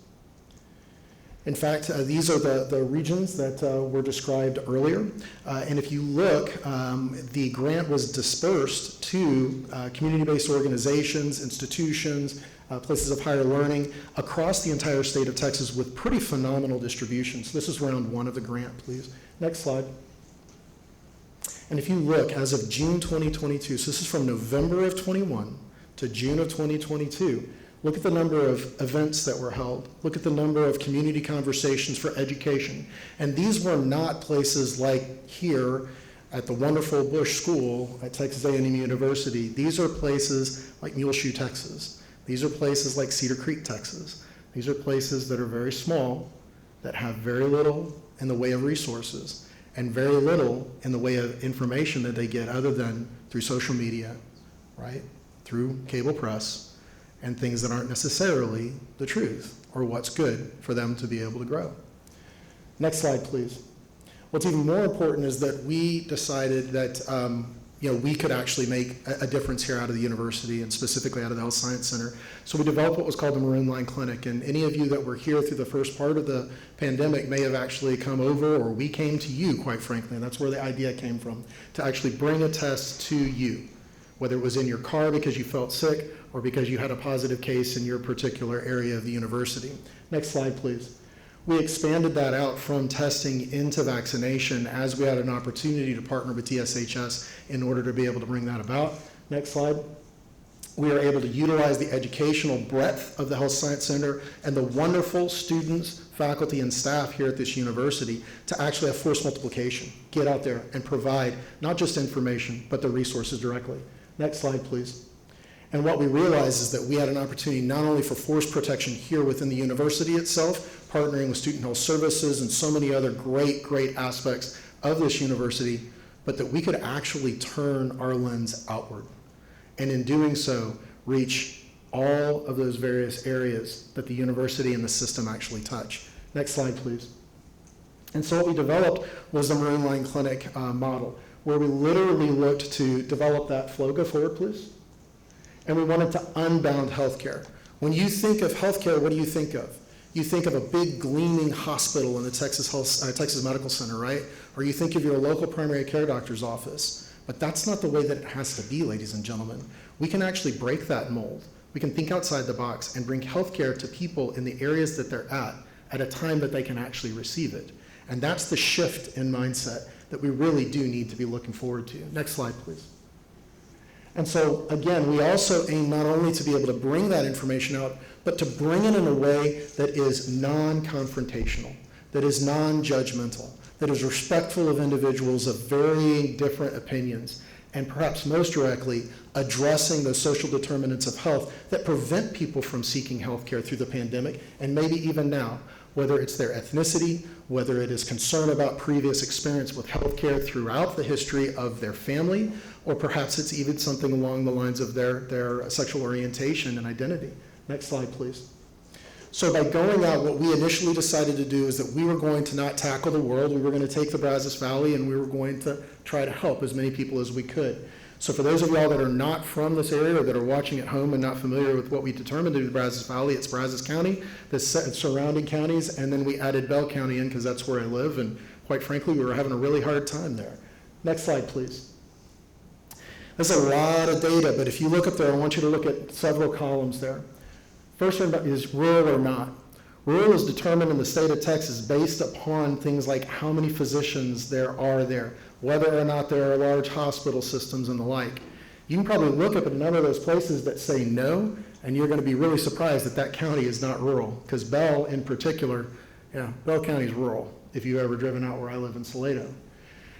In fact, these are the regions that were described earlier. And if you look, the grant was dispersed to community-based organizations, institutions, places of higher learning across the entire state of Texas with pretty phenomenal distributions. This is round 1 of the grant, please. Next slide. And if you look, as of June 2022, so this is from November of 21 to June of 2022, look at the number of events that were held. Look at the number of community conversations for education. And these were not places like here at the wonderful Bush School at Texas A&M University. These are places like Muleshoe, Texas. These are places like Cedar Creek, Texas. These are places that are very small, that have very little in the way of resources, and very little in the way of information that they get other than through social media, right? Through cable press, and things that aren't necessarily the truth or what's good for them to be able to grow. Next slide, please. What's even more important is that we decided that we could actually make a difference here out of the university and specifically out of the Health Science Center. So we developed what was called the Maroon Line Clinic. And any of you that were here through the first part of the pandemic may have actually come over, or we came to you, quite frankly, and that's where the idea came from, to actually bring a test to you, whether it was in your car because you felt sick or because you had a positive case in your particular area of the university. Next slide, please. We expanded that out from testing into vaccination as we had an opportunity to partner with DSHS in order to be able to bring that about. Next slide. We are able to utilize the educational breadth of the Health Science Center and the wonderful students, faculty, and staff here at this university to actually have force multiplication, get out there and provide not just information, but the resources directly. Next slide, please. And what we realized is that we had an opportunity not only for force protection here within the university itself, partnering with student health services and so many other great, great aspects of this university, but that we could actually turn our lens outward. and in doing so, reach all of those various areas that the university and the system actually touch. Next slide, please. And so what we developed was the Maroon Line Clinic model, where we literally looked to develop that flow. Go forward, please. And we wanted to unbound healthcare. When you think of healthcare, what do you think of? You think of a big gleaming hospital in the Texas Medical Center, right? Or you think of your local primary care doctor's office. But that's not the way that it has to be, ladies and gentlemen. We can actually break that mold. We can think outside the box and bring healthcare to people in the areas that they're at a time that they can actually receive it. And that's the shift in mindset that we really do need to be looking forward to. Next slide, please. And so, again, we also aim not only to be able to bring that information out, but to bring it in a way that is non-confrontational, that is non-judgmental, that is respectful of individuals of varying different opinions, and perhaps most directly, addressing those social determinants of health that prevent people from seeking health care through the pandemic, and maybe even now, whether it's their ethnicity, whether it is concern about previous experience with health care throughout the history of their family, or perhaps it's even something along the lines of their sexual orientation and identity. Next slide, please. So by going out, what we initially decided to do is that we were going to not tackle the world, we were going to take the Brazos Valley, and we were going to try to help as many people as we could. So for those of y'all that are not from this area or that are watching at home and not familiar with what we determined to be the Brazos Valley, it's Brazos County, the surrounding counties, and then we added Bell County in because that's where I live, and quite frankly, we were having a really hard time there. Next slide, please. There's a lot of data, but if you look up there, I want you to look at several columns there. First one is rural or not. Rural is determined in the state of Texas based upon things like how many physicians there are there, whether or not there are large hospital systems and the like. You can probably look up at a number of those places that say no, and you're going to be really surprised that that county is not rural, because Bell in particular, Bell County is rural, if you've ever driven out where I live in Salado.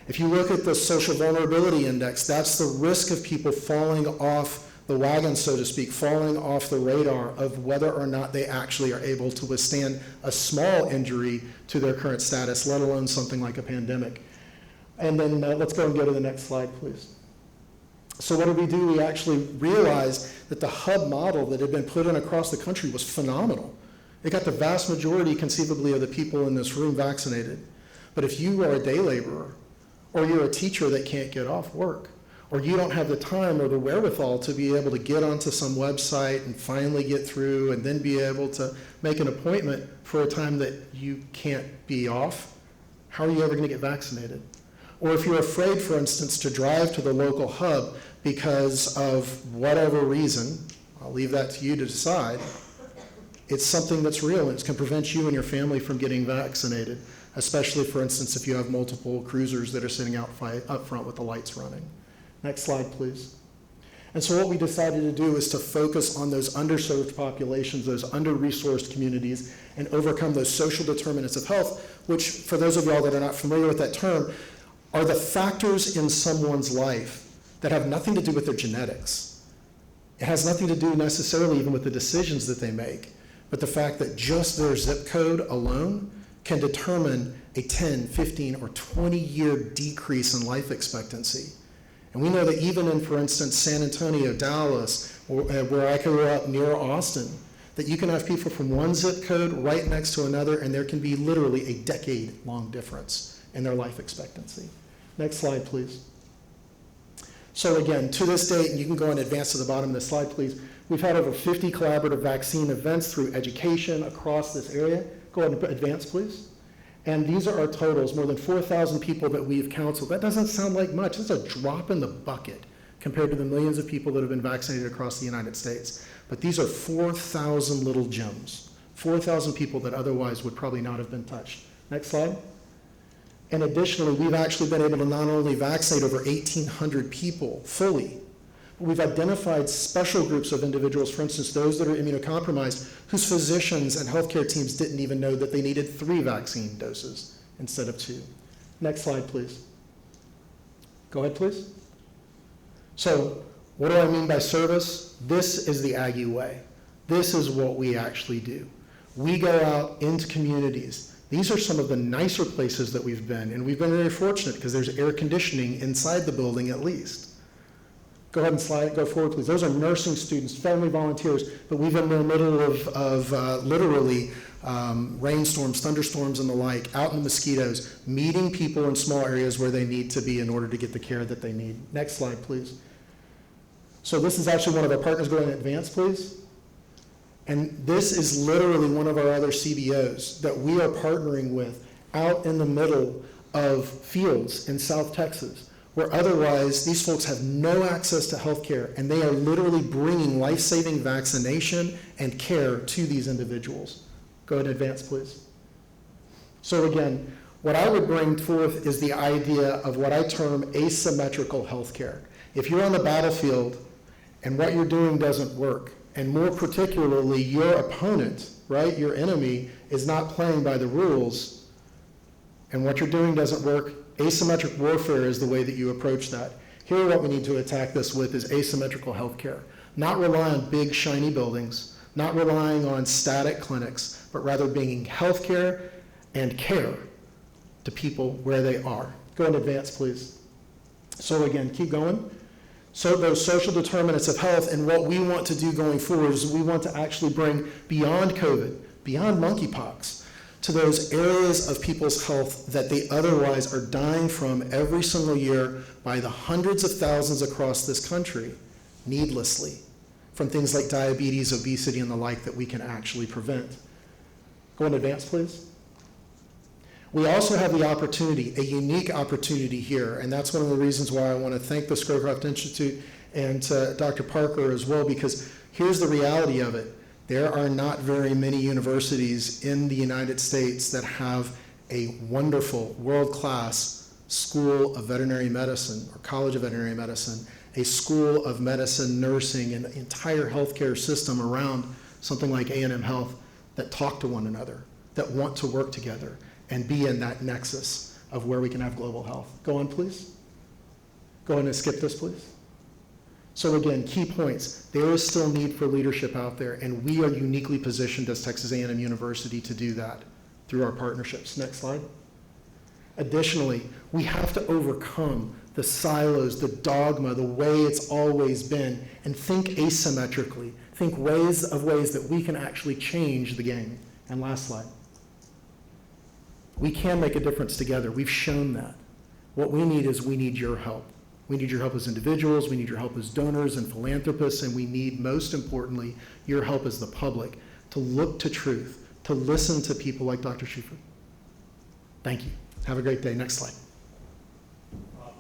If you look at the social vulnerability index, that's the risk of people falling off the wagon, so to speak, falling off the radar of whether or not they actually are able to withstand a small injury to their current status, let alone something like a pandemic. And then let's go and go to the next slide, please. So what did we do? We actually realized that the hub model that had been put in across the country was phenomenal. It got the vast majority, conceivably, of the people in this room vaccinated. But if you are a day laborer, or you're a teacher that can't get off work, or you don't have the time or the wherewithal to be able to get onto some website and finally get through and then be able to make an appointment for a time that you can't be off, how are you ever going to get vaccinated? Or if you're afraid, for instance, to drive to the local hub because of whatever reason, I'll leave that to you to decide, it's something that's real and it can prevent you and your family from getting vaccinated, especially, for instance, if you have multiple cruisers that are sitting out front with the lights running. Next slide, please. And so what we decided to do is to focus on those underserved populations, those under-resourced communities, and overcome those social determinants of health, which, for those of y'all that are not familiar with that term, are the factors in someone's life that have nothing to do with their genetics. It has nothing to do necessarily even with the decisions that they make, but the fact that just their zip code alone can determine a 10, 15, or 20-year decrease in life expectancy. And we know that even in, for instance, San Antonio, Dallas, where I grew up near Austin, that you can have people from one zip code right next to another, and there can be literally a decade-long difference in their life expectancy. Next slide, please. So again, to this date, and you can go and advance to the bottom of this slide, please, we've had over 50 collaborative vaccine events through education across this area. Go ahead and advance, please. And these are our totals, more than 4,000 people that we've counseled. That doesn't sound like much. It's a drop in the bucket compared to the millions of people that have been vaccinated across the United States. But these are 4,000 little gems, 4,000 people that otherwise would probably not have been touched. Next slide. And additionally, we've actually been able to not only vaccinate over 1,800 people fully, but we've identified special groups of individuals, for instance, those that are immunocompromised, whose physicians and healthcare teams didn't even know that they needed 3 vaccine doses instead of 2. Next slide, please. Go ahead, please. So what do I mean by service? This is the Aggie way. This is what we actually do. We go out into communities. These are some of the nicer places that we've been, and we've been very fortunate because there's air conditioning inside the building at least. Go ahead and go forward, please. Those are nursing students, family volunteers, but we've been in the middle of literally rainstorms, thunderstorms, and the like, out in the mosquitoes, meeting people in small areas where they need to be in order to get the care that they need. Next slide, please. So this is actually one of our partners. Go ahead and advance, please. And this is literally one of our other CBOs that we are partnering with out in the middle of fields in South Texas, where otherwise these folks have no access to health care, and they are literally bringing life-saving vaccination and care to these individuals. Go ahead and advance, please. So again, what I would bring forth is the idea of what I term asymmetrical health care. If you're on the battlefield and what you're doing doesn't work, and more particularly your opponent, right, your enemy, is not playing by the rules, and what you're doing doesn't work, asymmetric warfare is the way that you approach that. Here, what we need to attack this with is asymmetrical healthcare. Not rely on big, shiny buildings, not relying on static clinics, but rather bringing healthcare and care to people where they are. Go and advance, please. So again, keep going. So those social determinants of health, and what we want to do going forward is we want to actually bring beyond COVID, beyond monkeypox, to those areas of people's health that they otherwise are dying from every single year by the hundreds of thousands across this country, needlessly, from things like diabetes, obesity, and the like that we can actually prevent. Go in advance, please. We also have the opportunity, a unique opportunity here, and that's one of the reasons why I want to thank the Scowcroft Institute and Dr. Parker as well, because here's the reality of it. There are not very many universities in the United States that have a wonderful, world-class school of veterinary medicine or college of veterinary medicine, a school of medicine, nursing, and entire healthcare system around something like A&M Health that talk to one another, that want to work together and be in that nexus of where we can have global health. Go on, please. Go ahead and skip this, please. So again, key points. There is still need for leadership out there, and we are uniquely positioned as Texas A&M University to do that through our partnerships. Next slide. Additionally, we have to overcome the silos, the dogma, the way it's always been, and think asymmetrically. Think ways that we can actually change the game. And last slide. We can make a difference together. We've shown that. What we need is we need your help. We need your help as individuals, we need your help as donors and philanthropists, and we need, most importantly, your help as the public to look to truth, to listen to people like Dr. Shuford. Thank you. Have a great day. Next slide.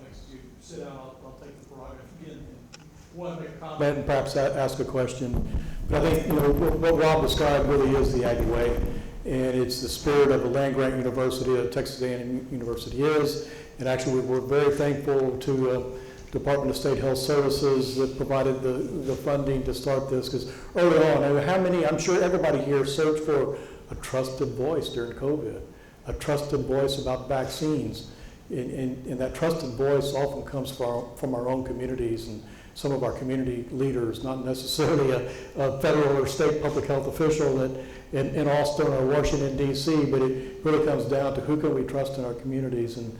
Thanks. You sit down. I'll take the prerogative again. Want to make a comment and perhaps ask a question. But I think what Rob described really is the Aggie way, and it's the spirit of a land-grant university that Texas A&M University is. And actually, we're very thankful to Department of State Health Services that provided the funding to start this, because early on, I'm sure everybody here searched for a trusted voice during COVID, a trusted voice about vaccines. And that trusted voice often comes from our own communities and some of our community leaders, not necessarily a federal or state public health official in Austin or Washington, D.C., but it really comes down to who can we trust in our communities. And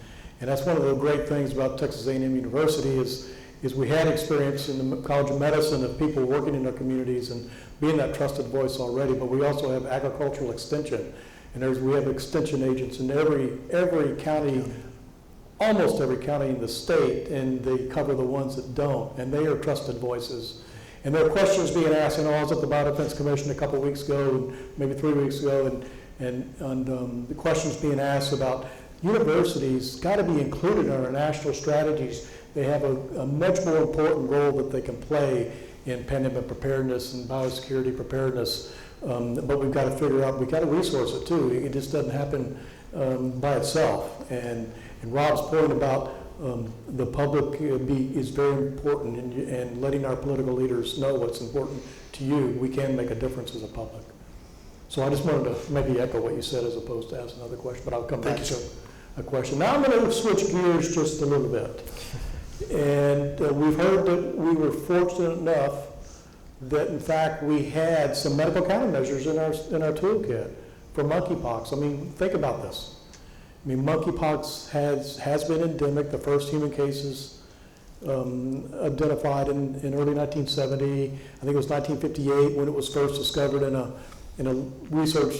that's one of the great things about Texas A&M University is we had experience in the College of Medicine of people working in our communities and being that trusted voice already, but we also have agricultural extension. And we have extension agents in every county, almost every county in the state, and they cover the ones that don't, and they are trusted voices. And there are questions being asked. I was at the Biodefense Commission a couple of weeks ago, maybe 3 weeks ago, and the questions being asked about universities got to be included in our national strategies. They have a much more important role that they can play in pandemic preparedness and biosecurity preparedness. But we've got to figure out, we've got to resource it too. It just doesn't happen by itself. And Rob's point about the public is very important, and letting our political leaders know what's important to you, we can make a difference as a public. So I just wanted to maybe echo what you said as opposed to ask another question, but I'll come back to a question. Now I'm going to switch gears just a little bit. And we've heard that we were fortunate enough that in fact we had some medical countermeasures in our toolkit for monkeypox. I mean, think about this. I mean, monkeypox has been endemic. The first human cases identified in early 1970. I think it was 1958 when it was first discovered in a research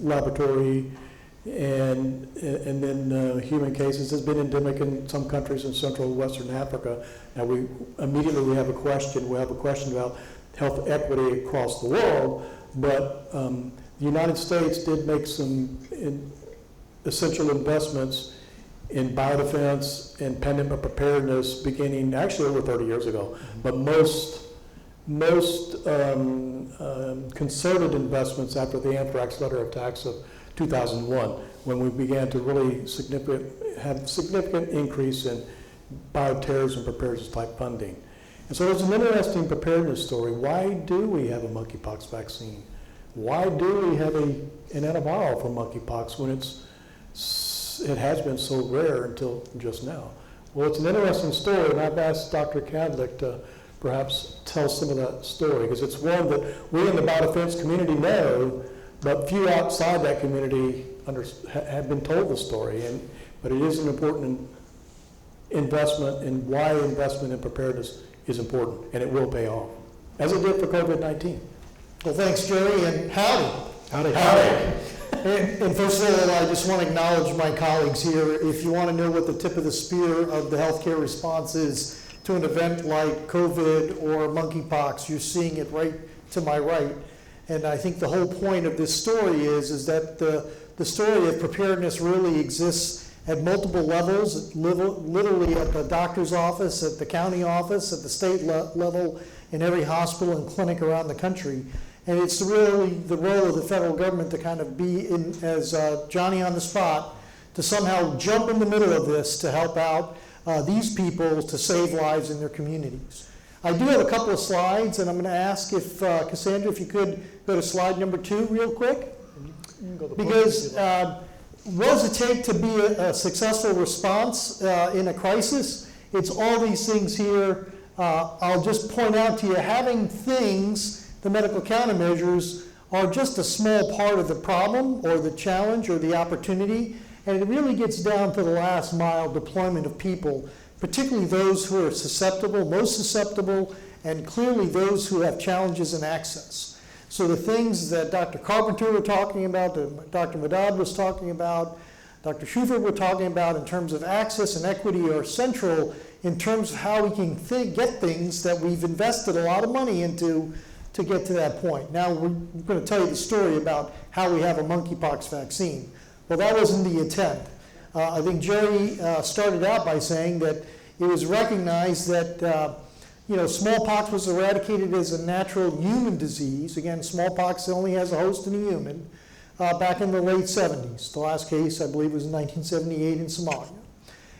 laboratory, and then human cases. Has been endemic in some countries in Central and Western Africa. Now we have a question. We have a question about health equity across the world, but the United States did make some essential investments in biodefense and pandemic preparedness beginning actually over 30 years ago. But most concerted investments after the anthrax letter attacks of 2001, when we began to really have significant increase in bioterrorism preparedness type funding. And so there's an interesting preparedness story. Why do we have a monkeypox vaccine? Why do we have an antiviral for monkeypox when it has been so rare until just now? Well, it's an interesting story, and I've asked Dr. Kadlec to perhaps tell some of that story, because it's one that we in the biodefense community know, but few outside that community have been told the story. But it is an important investment, and why investment in preparedness is important, and it will pay off, as it did for COVID-19. Well, thanks, Jerry, and howdy. Howdy. And first of all, I just want to acknowledge my colleagues here. If you want to know what the tip of the spear of the healthcare response is to an event like COVID or monkeypox, you're seeing it right to my right. And I think the whole point of this story is that the story of preparedness really exists at multiple levels, literally at the doctor's office, at the county office, at the state level, in every hospital and clinic around the country. And it's really the role of the federal government to kind of be in as Johnny on the spot, to somehow jump in the middle of this to help out these people to save lives in their communities. I do have a couple of slides, and I'm going to ask if Cassandra, if you could go to slide number 2 real quick. Because what does it take to be a successful response in a crisis? It's all these things here. I'll just point out to you, having things, the medical countermeasures, are just a small part of the problem or the challenge or the opportunity, and it really gets down to the last mile deployment of people, particularly those who are most susceptible, and clearly those who have challenges in access. So the things that Dr. Carpenter was talking about, that Dr. Madad was talking about, Dr. Shuford were talking about in terms of access and equity are central in terms of how we can get things that we've invested a lot of money into to get to that point. Now we're going to tell you the story about how we have a monkeypox vaccine. Well, that wasn't the intent. I think Jerry started out by saying that it was recognized that smallpox was eradicated as a natural human disease. Again, smallpox only has a host in a human. Back in the late 70s. The last case, I believe, was in 1978 in Somalia.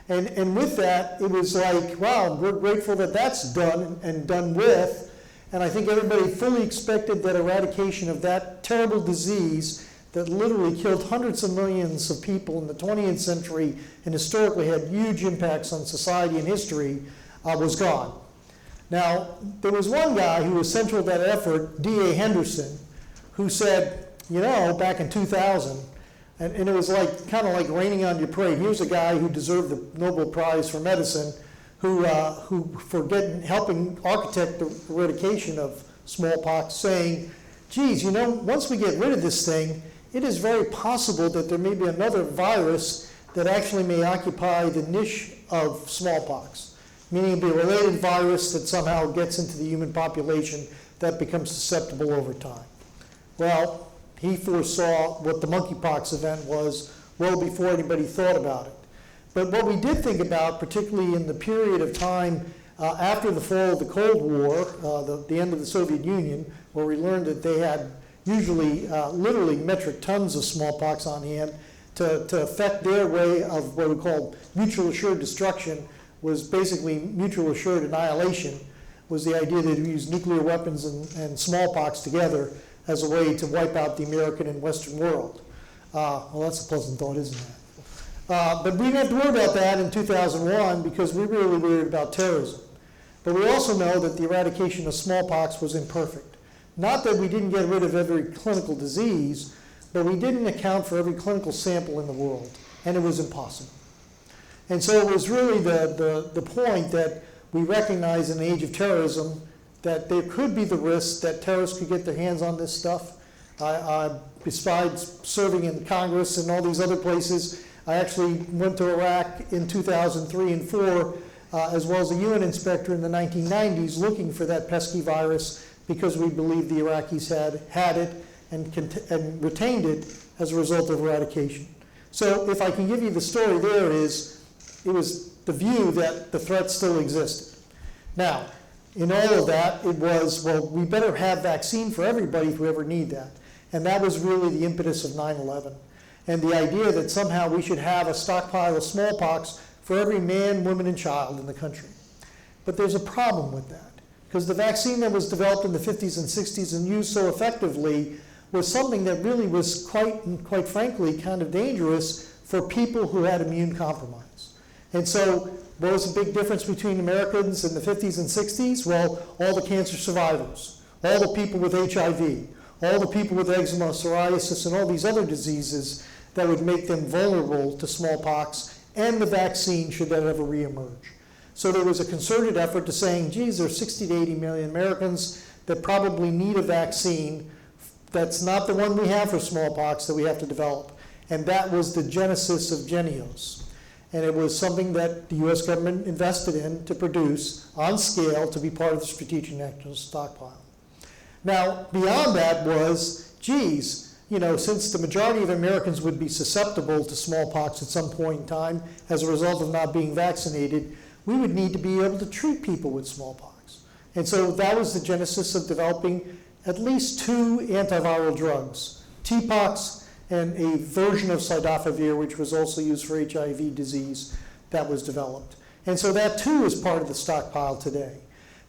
And with that, it was like, wow, we're grateful that that's done and done with. And I think everybody fully expected that eradication of that terrible disease that literally killed hundreds of millions of people in the 20th century and historically had huge impacts on society and history was gone. Now, there was one guy who was central to that effort, D.A. Henderson, who said, back in 2000, and it was kind of like raining on your parade. Here's a guy who deserved the Nobel Prize for medicine, who helping architect the eradication of smallpox, saying, geez, once we get rid of this thing, it is very possible that there may be another virus that actually may occupy the niche of smallpox, meaning it'd be a related virus that somehow gets into the human population that becomes susceptible over time. Well, he foresaw what the monkeypox event was well before anybody thought about it. But what we did think about, particularly in the period of time after the fall of the Cold War, the end of the Soviet Union, where we learned that they had usually literally metric tons of smallpox on hand to affect their way of what we call mutual assured destruction, was basically mutual assured annihilation, was the idea that we use nuclear weapons and smallpox together as a way to wipe out the American and Western world. Well, that's a pleasant thought, isn't it? But we didn't have to worry about that in 2001 because we were really worried about terrorism. But we also know that the eradication of smallpox was imperfect. Not that we didn't get rid of every clinical disease, but we didn't account for every clinical sample in the world, and it was impossible. And so it was really the point that we recognize in the age of terrorism that there could be the risk that terrorists could get their hands on this stuff. Besides serving in Congress and all these other places, I actually went to Iraq in 2003 and 4, as well as a UN inspector in the 1990s looking for that pesky virus because we believe the Iraqis had it and retained it as a result of eradication. So if I can give you the story there is, it was the view that the threat still existed. Now, in all of that, it was, well, we better have vaccine for everybody if we ever need that. And that was really the impetus of 9/11. And the idea that somehow we should have a stockpile of smallpox for every man, woman, and child in the country. But there's a problem with that, because the vaccine that was developed in the 50s and 60s and used so effectively was something that really was quite frankly, kind of dangerous for people who had immune compromise. And so, what was the big difference between Americans in the 50s and 60s? Well, all the cancer survivors, all the people with HIV, all the people with eczema, psoriasis, and all these other diseases that would make them vulnerable to smallpox and the vaccine should that ever reemerge. So there was a concerted effort to saying, geez, there's 60 to 80 million Americans that probably need a vaccine that's not the one we have for smallpox that we have to develop. And that was the genesis of Jenios. And it was something that the US government invested in to produce on scale to be part of the Strategic National Stockpile. Now, beyond that was, geez, you know, since the majority of Americans would be susceptible to smallpox at some point in time as a result of not being vaccinated, we would need to be able to treat people with smallpox. And so that was the genesis of developing at least 2 antiviral drugs, T-Pox and a version of Cidofovir, which was also used for HIV disease, that was developed. And so that too is part of the stockpile today.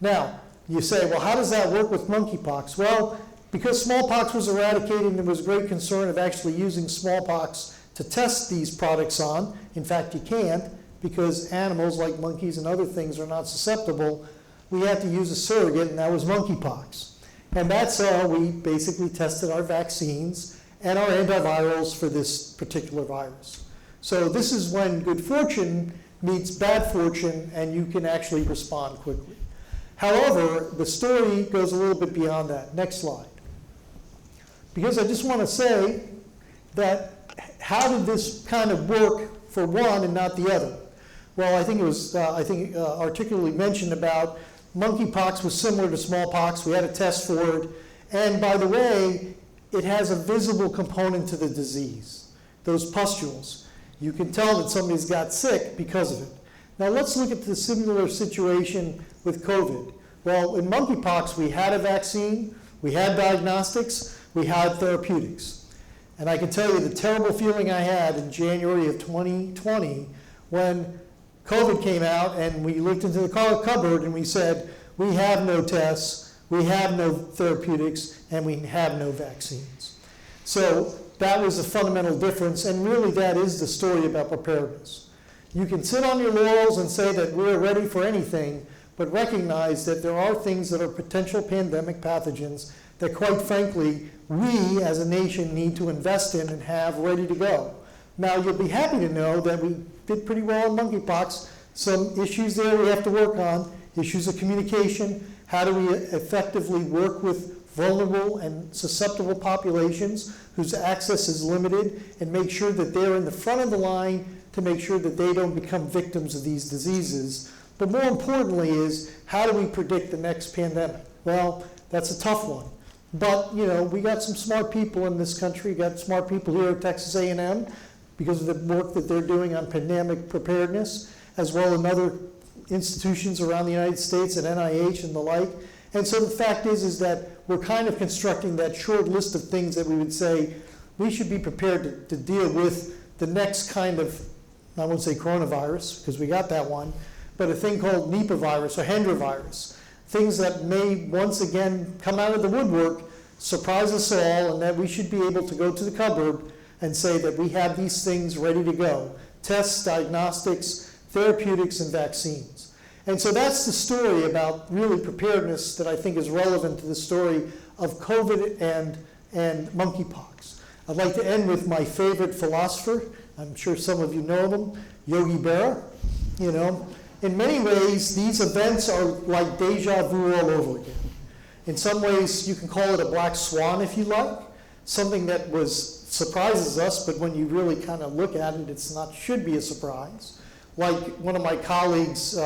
Now, you say, well, how does that work with monkeypox? Well, because smallpox was eradicated and there was great concern of actually using smallpox to test these products on, in fact you can't, because animals like monkeys and other things are not susceptible, we had to use a surrogate, and that was monkeypox. And that's how we basically tested our vaccines and our antivirals for this particular virus. So this is when good fortune meets bad fortune and you can actually respond quickly. However, the story goes a little bit beyond that. Next slide. Because I just want to say that how did this kind of work for one and not the other? Well, I think it was, articulately mentioned about monkeypox was similar to smallpox. We had a test for it. And by the way, it has a visible component to the disease, those pustules. You can tell that somebody's got sick because of it. Now let's look at the similar situation with COVID. Well, in monkeypox, we had a vaccine, we had diagnostics, we had therapeutics. And I can tell you the terrible feeling I had in January of 2020 when COVID came out and we looked into the cupboard and we said, we have no tests, we have no therapeutics, and we have no vaccines. So that was a fundamental difference, and really that is the story about preparedness. You can sit on your laurels and say that we're ready for anything, but recognize that there are things that are potential pandemic pathogens that, quite frankly, we as a nation need to invest in and have ready to go. Now, you'll be happy to know that we did pretty well in monkeypox. Some issues there we have to work on, issues of communication. How do we effectively work with vulnerable and susceptible populations whose access is limited and make sure that they're in the front of the line to make sure that they don't become victims of these diseases? But more importantly is, how do we predict the next pandemic? Well, that's a tough one. But, you know, we got some smart people in this country, got smart people here at Texas A&M because of the work that they're doing on pandemic preparedness, as well as other institutions around the United States at NIH and the like. And so the fact is that we're kind of constructing that short list of things that we would say we should be prepared to deal with the next kind of, I won't say coronavirus, because we got that one, but a thing called Nipah virus or Hendra virus, things that may once again come out of the woodwork, surprise us all, and that we should be able to go to the cupboard and say that we have these things ready to go. Tests, diagnostics, therapeutics, and vaccines. And so that's the story about really preparedness that I think is relevant to the story of COVID and monkeypox. I'd like to end with my favorite philosopher. I'm sure some of you know him, Yogi Berra. You know, in many ways, these events are like deja vu all over again. In some ways, you can call it a black swan if you like, something that surprises us, but when you really kind of look at it, it's not, should be a surprise. Like one of my colleagues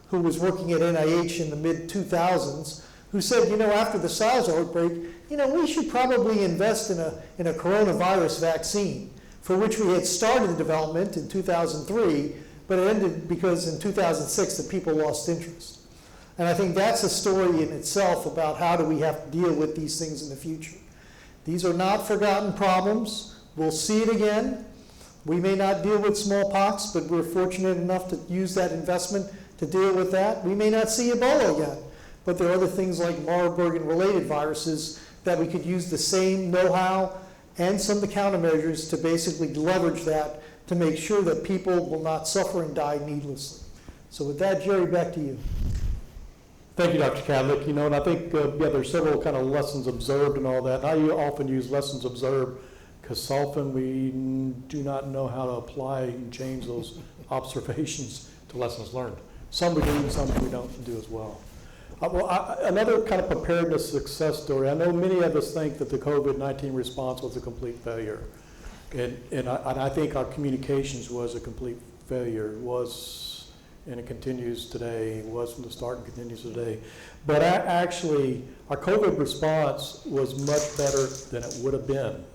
who was working at NIH in the mid-2000s, who said, you know, after the SARS outbreak, you know, we should probably invest in a coronavirus vaccine, for which we had started the development in 2003, but it ended because in 2006 the people lost interest. And I think that's a story in itself about how do we have to deal with these things in the future. These are not forgotten problems. We'll see it again. We may not deal with smallpox, but we're fortunate enough to use that investment to deal with that. We may not see Ebola again, but there are other things like Marburg and related viruses that we could use the same know-how and some of the countermeasures to basically leverage that to make sure that people will not suffer and die needlessly. So with that, Jerry, back to you. Thank you, Dr. Kadlec. You know, and I think, there's several kind of lessons observed and all that. I often use lessons observed because often we do not know how to apply and change those observations to lessons learned. Some we do and some we don't do as well. Another kind of preparedness success story. I know many of us think that the COVID-19 response was a complete failure. And I think our communications was a complete failure. It was, and it continues today. It was from the start and continues today. But actually, our COVID response was much better than it would have been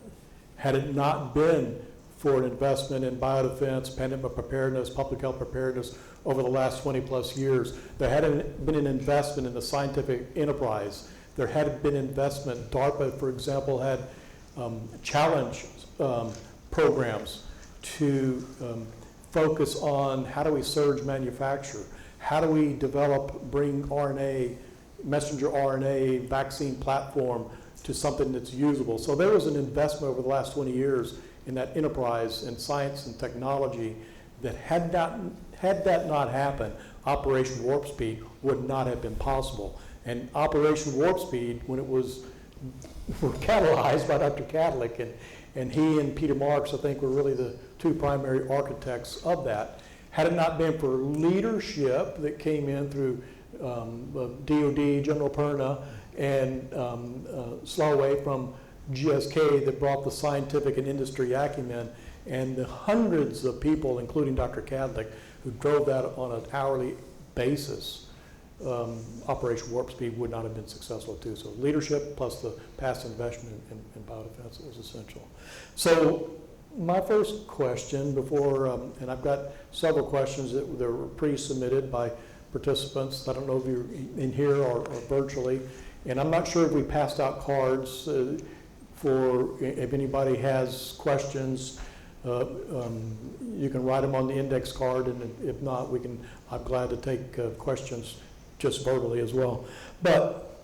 had it not been for an investment in biodefense, pandemic preparedness, public health preparedness over the last 20 plus years. There hadn't been an investment in the scientific enterprise. There had been investment. DARPA, for example, had challenge programs to focus on how do we surge manufacture, how do we bring RNA, messenger RNA vaccine platform to something that's usable. So there was an investment over the last 20 years in that enterprise in science and technology that had that not happened, Operation Warp Speed would not have been possible. And Operation Warp Speed, when it was catalyzed by Dr. Kadlec, and he and Peter Marks, I think, were really the two primary architects of that. Had it not been for leadership that came in through DOD, General Perna, and Slaway from GSK that brought the scientific and industry acumen, and the hundreds of people, including Dr. Kadlec, who drove that on an hourly basis, Operation Warp Speed would not have been successful too. So leadership plus the past investment in biodefense was essential. So my first question before, and I've got several questions that were pre-submitted by participants. I don't know if you're in here or virtually, and I'm not sure if we passed out cards for if anybody has questions. You can write them on the index card, and if not, I'm glad to take questions just verbally as well. But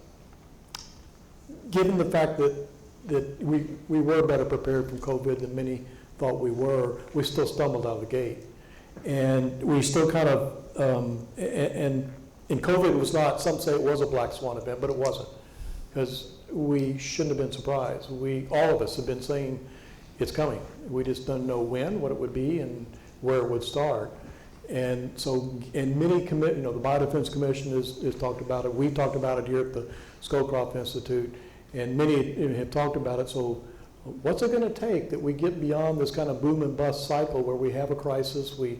given the fact that we were better prepared from COVID than many thought we were, we still stumbled out of the gate. And we still kind of, and COVID was not, some say it was a black swan event, but it wasn't. Because we shouldn't have been surprised. All of us have been saying it's coming. We just don't know when, what it would be, and where it would start. And so, and many the Biodefense Commission has talked about it. We talked about it here at the Scowcroft Institute, and many have talked about it. So what's it going to take that we get beyond this kind of boom and bust cycle where we have a crisis, we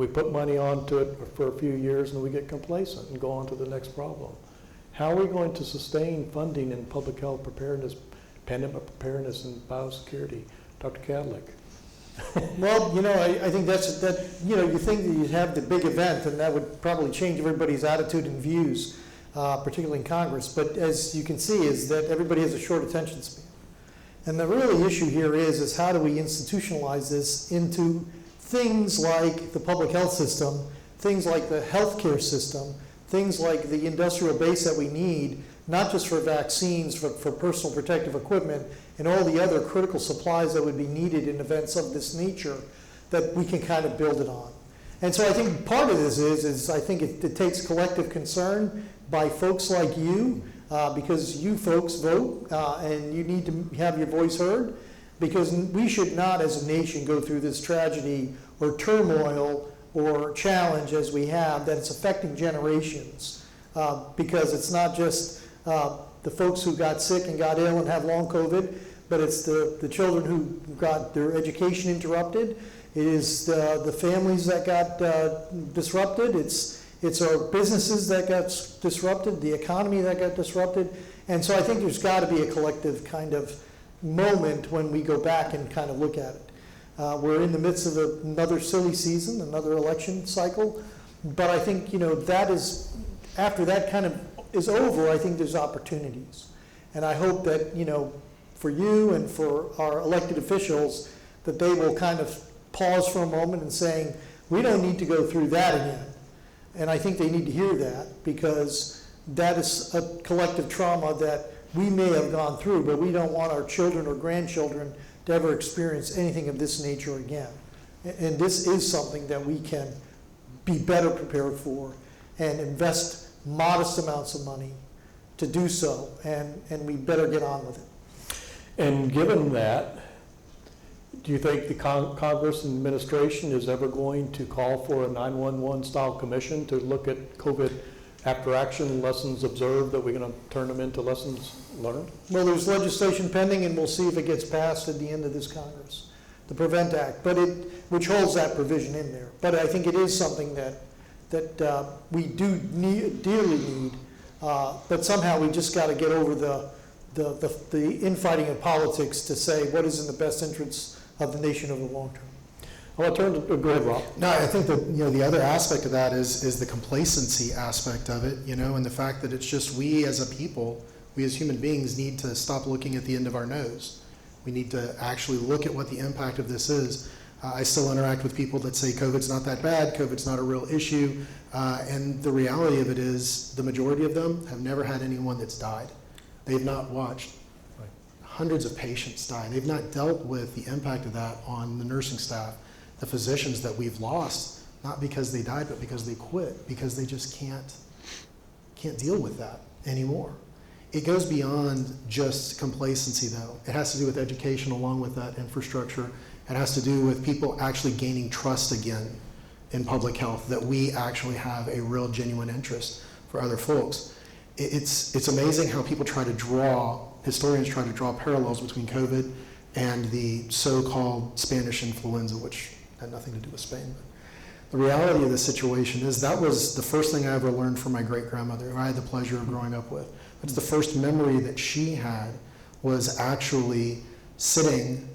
put money onto it for a few years, and we get complacent and go on to the next problem? How are we going to sustain funding in public health preparedness, pandemic preparedness, and biosecurity? Dr. Kadlec. Well, I think you think that you'd have the big event, and that would probably change everybody's attitude and views, particularly in Congress. But as you can see, is that everybody has a short attention span. And the real issue here is how do we institutionalize this into things like the public health system, things like the healthcare system, things like the industrial base that we need, not just for vaccines, but for personal protective equipment and all the other critical supplies that would be needed in events of this nature, that we can kind of build it on. And so I think part of this is I think it takes collective concern by folks like you, because you folks vote, and you need to have your voice heard, because we should not as a nation go through this tragedy or turmoil or challenge as we have, that it's affecting generations, because it's not just the folks who got sick and got ill and have long COVID, but it's the children who got their education interrupted. It is the families that got disrupted. It's our businesses that got disrupted, the economy that got disrupted. And so I think there's got to be a collective kind of moment when we go back and kind of look at it. We're in the midst of another silly season, another election cycle. But I think, that is, after that kind of is over, I think there's opportunities. And I hope that, for you and for our elected officials, that they will kind of pause for a moment and saying, we don't need to go through that again. And I think they need to hear that, because that is a collective trauma that we may have gone through, but we don't want our children or grandchildren to ever experience anything of this nature again. And this is something that we can be better prepared for and invest modest amounts of money to do so, and we better get on with it. And given that, do you think the Congress and administration is ever going to call for a 911 style commission to look at COVID after action lessons observed, that we're going to turn them into lessons learned? Well, there's legislation pending, and we'll see if it gets passed at the end of this Congress, the PREVENT Act, which holds that provision in there. But I think it is something that we do dearly need, but somehow we just got to get over the infighting of politics to say what is in the best interests of the nation over the long term. I want to turn to, go ahead, Rob. No, I think that, the other aspect of that is the complacency aspect of it, and the fact that it's just we as a people, we as human beings need to stop looking at the end of our nose. We need to actually look at what the impact of this is. I still interact with people that say COVID's not that bad, COVID's not a real issue, and the reality of it is the majority of them have never had anyone that's died. They've not watched hundreds of patients die. They've not dealt with the impact of that on the nursing staff, the physicians that we've lost, not because they died, but because they quit, because they just can't deal with that anymore. It goes beyond just complacency, though. It has to do with education along with that infrastructure. It has to do with people actually gaining trust again in public health, that we actually have a real genuine interest for other folks. It's amazing how people historians try to draw parallels between COVID and the so-called Spanish influenza, which had nothing to do with Spain. But the reality of the situation is that was the first thing I ever learned from my great-grandmother, who I had the pleasure of growing up with. That's the first memory that she had, was actually sitting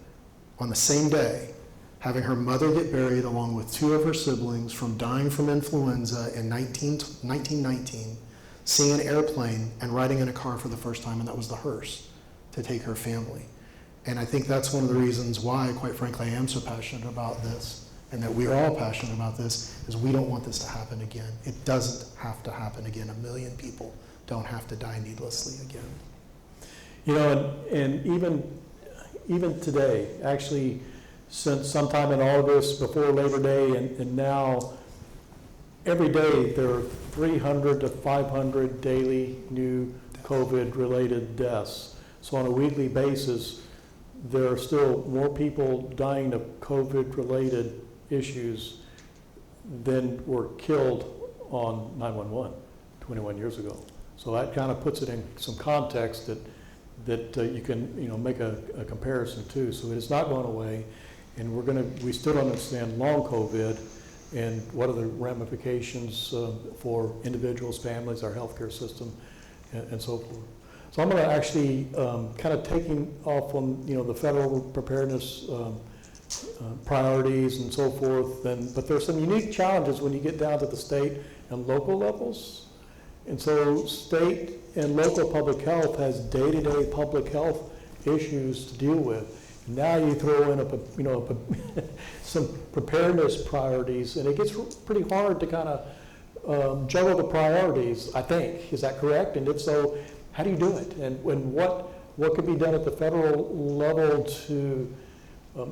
on the same day, having her mother get buried along with two of her siblings from dying from influenza in 1919, seeing an airplane and riding in a car for the first time, and that was the hearse to take her family. And I think that's one of the reasons why, quite frankly, I am so passionate about this, and that we're all passionate about this, is we don't want this to happen again. It doesn't have to happen again. 1 million people don't have to die needlessly again. And even today, actually, since sometime in August, before Labor Day, and now, every day there are 300 to 500 daily new COVID-related deaths. So on a weekly basis, there are still more people dying of COVID-related issues than were killed on 911 21 years ago. So that kind of puts it in some context that you can make a comparison to. So it's not going away, and we still don't understand long COVID and what are the ramifications for individuals, families, our healthcare system, and so forth. So I'm going to actually kind of taking off on the federal preparedness priorities and so forth. But there's some unique challenges when you get down to the state and local levels. And so state and local public health has day-to-day public health issues to deal with. Now you throw in some preparedness priorities, and it gets pretty hard to kind of juggle the priorities, I think. Is that correct? And if so, how do you do it? And what could be done at the federal level to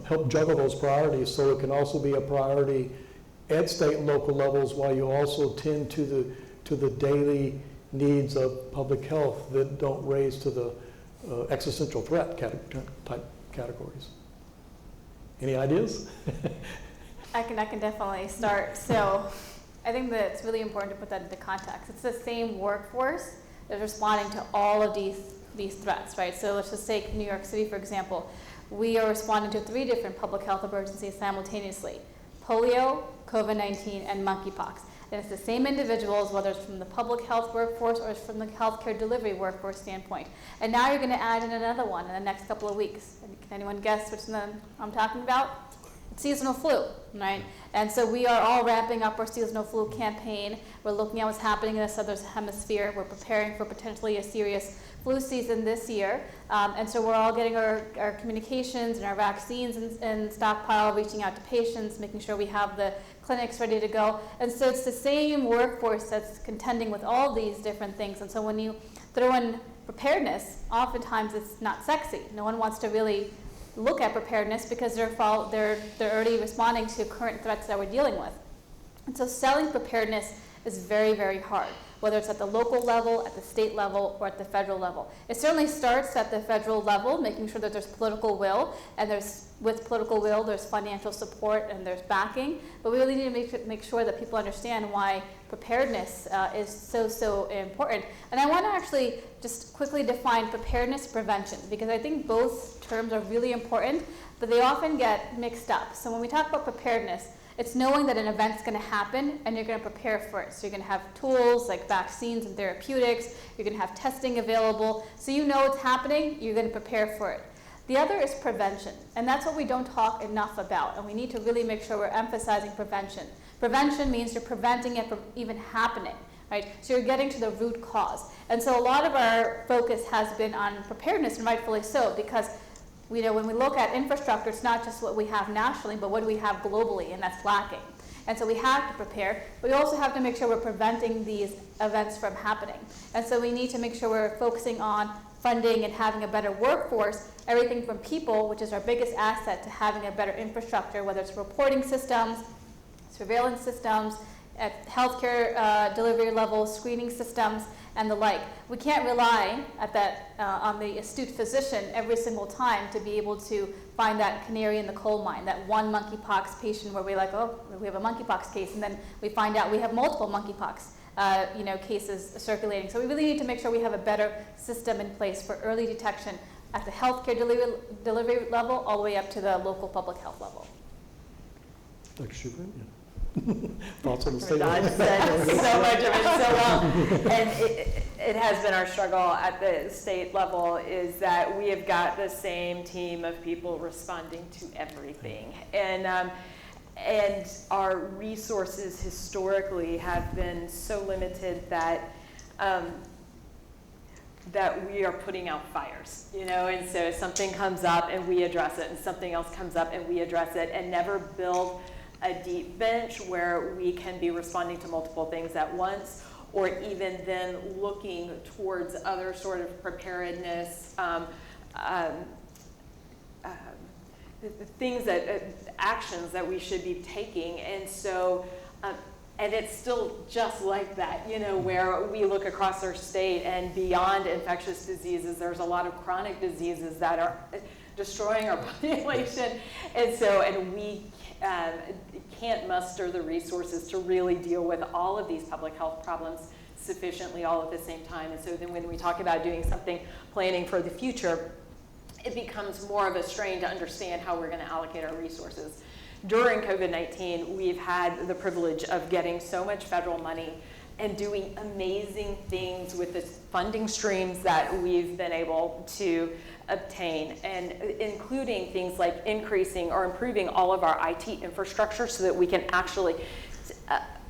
help juggle those priorities, so it can also be a priority at state and local levels, while you also tend to the daily needs of public health that don't raise to the existential threat type categories. Any ideas? I can definitely start. So I think that it's really important to put that into context. It's the same workforce that's responding to all of these threats, right? So let's just take New York City, for example. We are responding to 3 different public health emergencies simultaneously: polio, COVID-19, and monkeypox. And it's the same individuals, whether it's from the public health workforce or it's from the healthcare delivery workforce standpoint. And now you're going to add in another one in the next couple of weeks. Can anyone guess which one I'm talking about? It's seasonal flu, right? And so we are all ramping up our seasonal flu campaign. We're looking at what's happening in the southern hemisphere. We're preparing for potentially a serious flu season this year. And so we're all getting our communications and our vaccines in stockpile, reaching out to patients, making sure we have the clinics ready to go. And so it's the same workforce that's contending with all these different things. And so when you throw in preparedness, oftentimes it's not sexy. No one wants to really look at preparedness because they're already responding to current threats that we're dealing with. And so selling preparedness is very, very hard, whether it's at the local level, at the state level, or at the federal level. It certainly starts at the federal level, making sure that there's political will, and with political will, there's financial support and there's backing, but we really need to make sure that people understand why preparedness is so important. And I want to actually just quickly define preparedness and prevention, because I think both terms are really important, but they often get mixed up. So when we talk about preparedness, it's knowing that an event's going to happen and you're going to prepare for it. So you're going to have tools like vaccines and therapeutics, you're going to have testing available, so you know it's happening, you're going to prepare for it. The other is prevention, and that's what we don't talk enough about, and we need to really make sure we're emphasizing prevention. Prevention means you're preventing it from even happening, right? So you're getting to the root cause. And so a lot of our focus has been on preparedness, and rightfully so, because when we look at infrastructure, it's not just what we have nationally, but what do we have globally, and that's lacking. And so we have to prepare, but we also have to make sure we're preventing these events from happening. And so we need to make sure we're focusing on funding and having a better workforce, everything from people, which is our biggest asset, to having a better infrastructure, whether it's reporting systems, surveillance systems, at healthcare delivery level, screening systems, and the like. We can't rely on the astute physician every single time to be able to find that canary in the coal mine, that one monkeypox patient where we're like, oh, we have a monkeypox case, and then we find out we have multiple monkeypox cases circulating. So we really need to make sure we have a better system in place for early detection at the healthcare delivery level all the way up to the local public health level. Dr. Schubert? Yeah. Thoughts on the state? I've said so much of it so well. And it has been our struggle at the state level, is that we have got the same team of people responding to everything. And our resources historically have been so limited that that we are putting out fires, and so something comes up and we address it, and something else comes up and we address it, and never build a deep bench where we can be responding to multiple things at once, or even then looking towards other sort of preparedness, things actions that we should be taking. And so, and it's still just like that, where we look across our state and beyond infectious diseases, there's a lot of chronic diseases that are destroying our population. And we can't muster the resources to really deal with all of these public health problems sufficiently all at the same time. And so then when we talk about doing something, planning for the future, it becomes more of a strain to understand how we're going to allocate our resources. During COVID-19, we've had the privilege of getting so much federal money and doing amazing things with the funding streams that we've been able to obtain, and including things like increasing or improving all of our IT infrastructure so that we can actually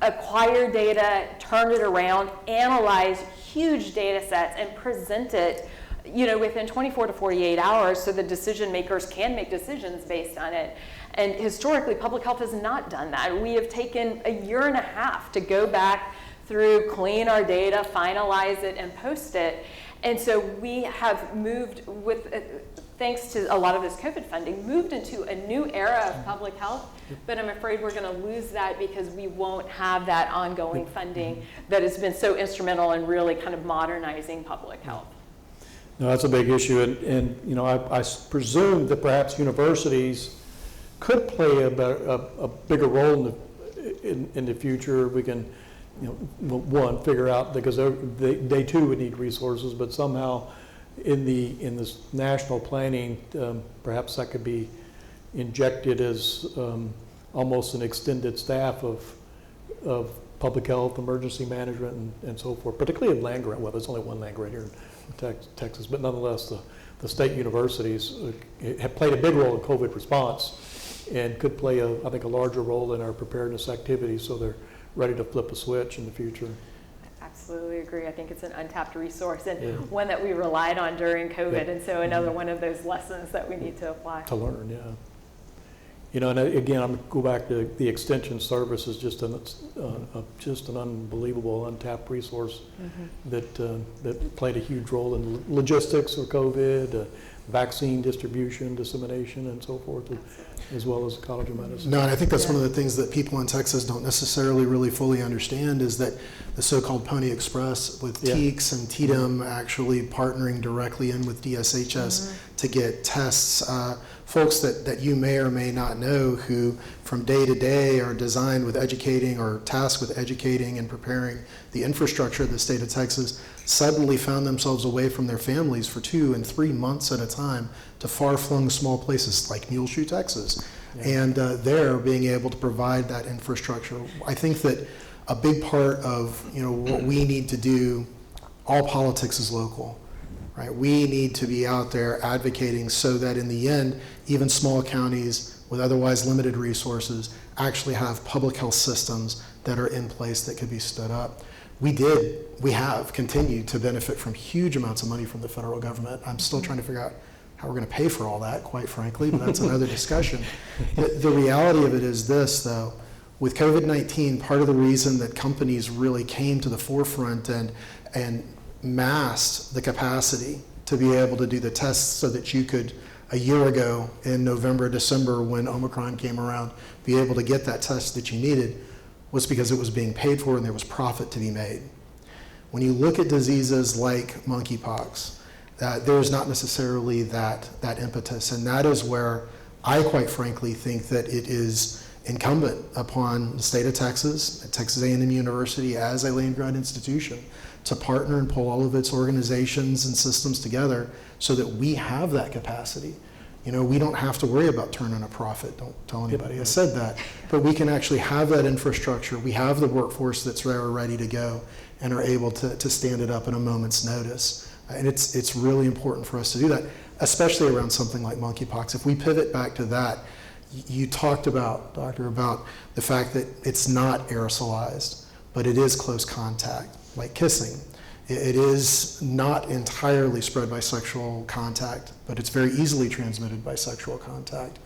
acquire data, turn it around, analyze huge data sets, and present it within 24 to 48 hours so the decision makers can make decisions based on it. And historically, public health has not done that. We have taken a year and a half to go back through, clean our data, finalize it, and post it. And so we have moved thanks to a lot of this COVID funding, moved into a new era of public health, but I'm afraid we're going to lose that because we won't have that ongoing funding that has been so instrumental in really kind of modernizing public health. No, that's a big issue, and I presume that perhaps universities could play a bigger role in the future. We can, one, figure out, because they too would need resources, but somehow in this national planning, perhaps that could be injected as almost an extended staff of public health, emergency management, and so forth, particularly in land grant. Well, there's only one land grant here in Texas, but nonetheless, the state universities have played a big role in COVID response and could play, I think, a larger role in our preparedness activities, so they're ready to flip a switch in the future. Absolutely agree. I think it's an untapped resource and one that we relied on during COVID, and so another one of those lessons that we need to apply. To learn, yeah. And again, I'm going to go back to the extension service is just an unbelievable untapped resource that played a huge role in logistics of COVID, vaccine distribution, dissemination, and so forth, as well as the College of Medicine. No, and I think that's one of the things that people in Texas don't necessarily really fully understand is that the so-called Pony Express with TEEX and TDM actually partnering directly in with DSHS to get tests. Folks that you may or may not know who from day to day are designed with educating or tasked with educating and preparing the infrastructure of the state of Texas suddenly found themselves away from their families for 2 and 3 months at a time to far-flung small places like Muleshoe, Texas. And there being able to provide that infrastructure. I think that a big part of what we need to do, all politics is local. Right? We need to be out there advocating so that in the end, even small counties with otherwise limited resources actually have public health systems that are in place that could be stood up. We have continued to benefit from huge amounts of money from the federal government. I'm still trying to figure out how we're going to pay for all that, quite frankly, but that's another discussion. The reality of it is this, though. With COVID-19, part of the reason that companies really came to the forefront and massed the capacity to be able to do the tests so that you could, a year ago in November, December, when Omicron came around, be able to get that test that you needed was because it was being paid for and there was profit to be made. When you look at diseases like monkeypox, there is not necessarily that impetus, and that is where I quite frankly think that it is incumbent upon the state of Texas, at Texas A&M University as a land-grant institution, to partner and pull all of its organizations and systems together so that we have that capacity. We don't have to worry about turning a profit. Don't tell anybody I said that. But we can actually have that infrastructure. We have the workforce that's there ready to go and are able to stand it up at a moment's notice. And it's really important for us to do that, especially around something like monkeypox. If we pivot back to that, you talked about, Doctor, about the fact that it's not aerosolized, but it is close contact, like kissing. It is not entirely spread by sexual contact, but it's very easily transmitted by sexual contact.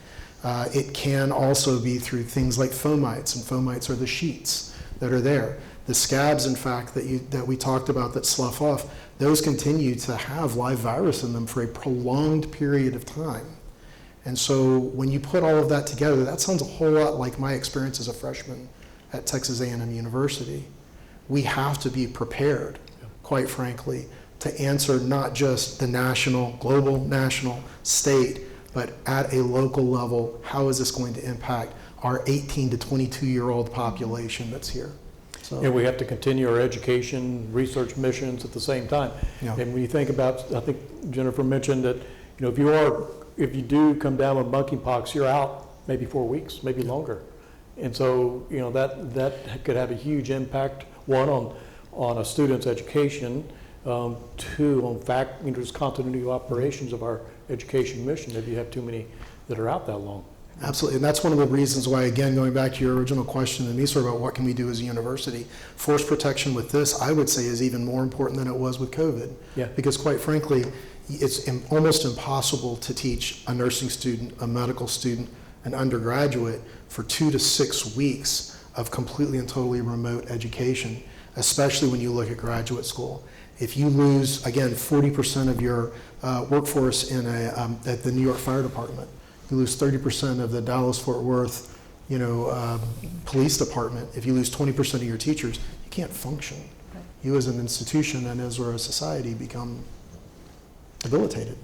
It can also be through things like fomites, and fomites are the sheets that are there. The scabs, in fact, that we talked about that slough off, those continue to have live virus in them for a prolonged period of time. And so when you put all of that together, that sounds a whole lot like my experience as a freshman at Texas A&M University. We have to be prepared, quite frankly, to answer not just the national, global, national, state, but at a local level, how is this going to impact our 18 to 22-year-old population that's here? So, and we have to continue our education, research missions at the same time. Yeah. And when you think about, I think Jennifer mentioned that, if you do come down with monkeypox, you're out maybe 4 weeks, maybe longer. And so, that could have a huge impact, one, on a student's education, two, on just continuity of operations of our education mission if you have too many that are out that long. Absolutely, and that's one of the reasons why, again, going back to your original question and Nisar about what can we do as a university, force protection with this, I would say, is even more important than it was with COVID. Yeah. Because quite frankly, it's almost impossible to teach a nursing student, a medical student, an undergraduate for 2 to 6 weeks of completely and totally remote education, especially when you look at graduate school. If you lose, again, 40% of your workforce at the New York Fire Department, you lose 30% of the Dallas-Fort Worth, police department. If you lose 20% of your teachers, you can't function. Right. You as an institution and as we're a society become debilitated.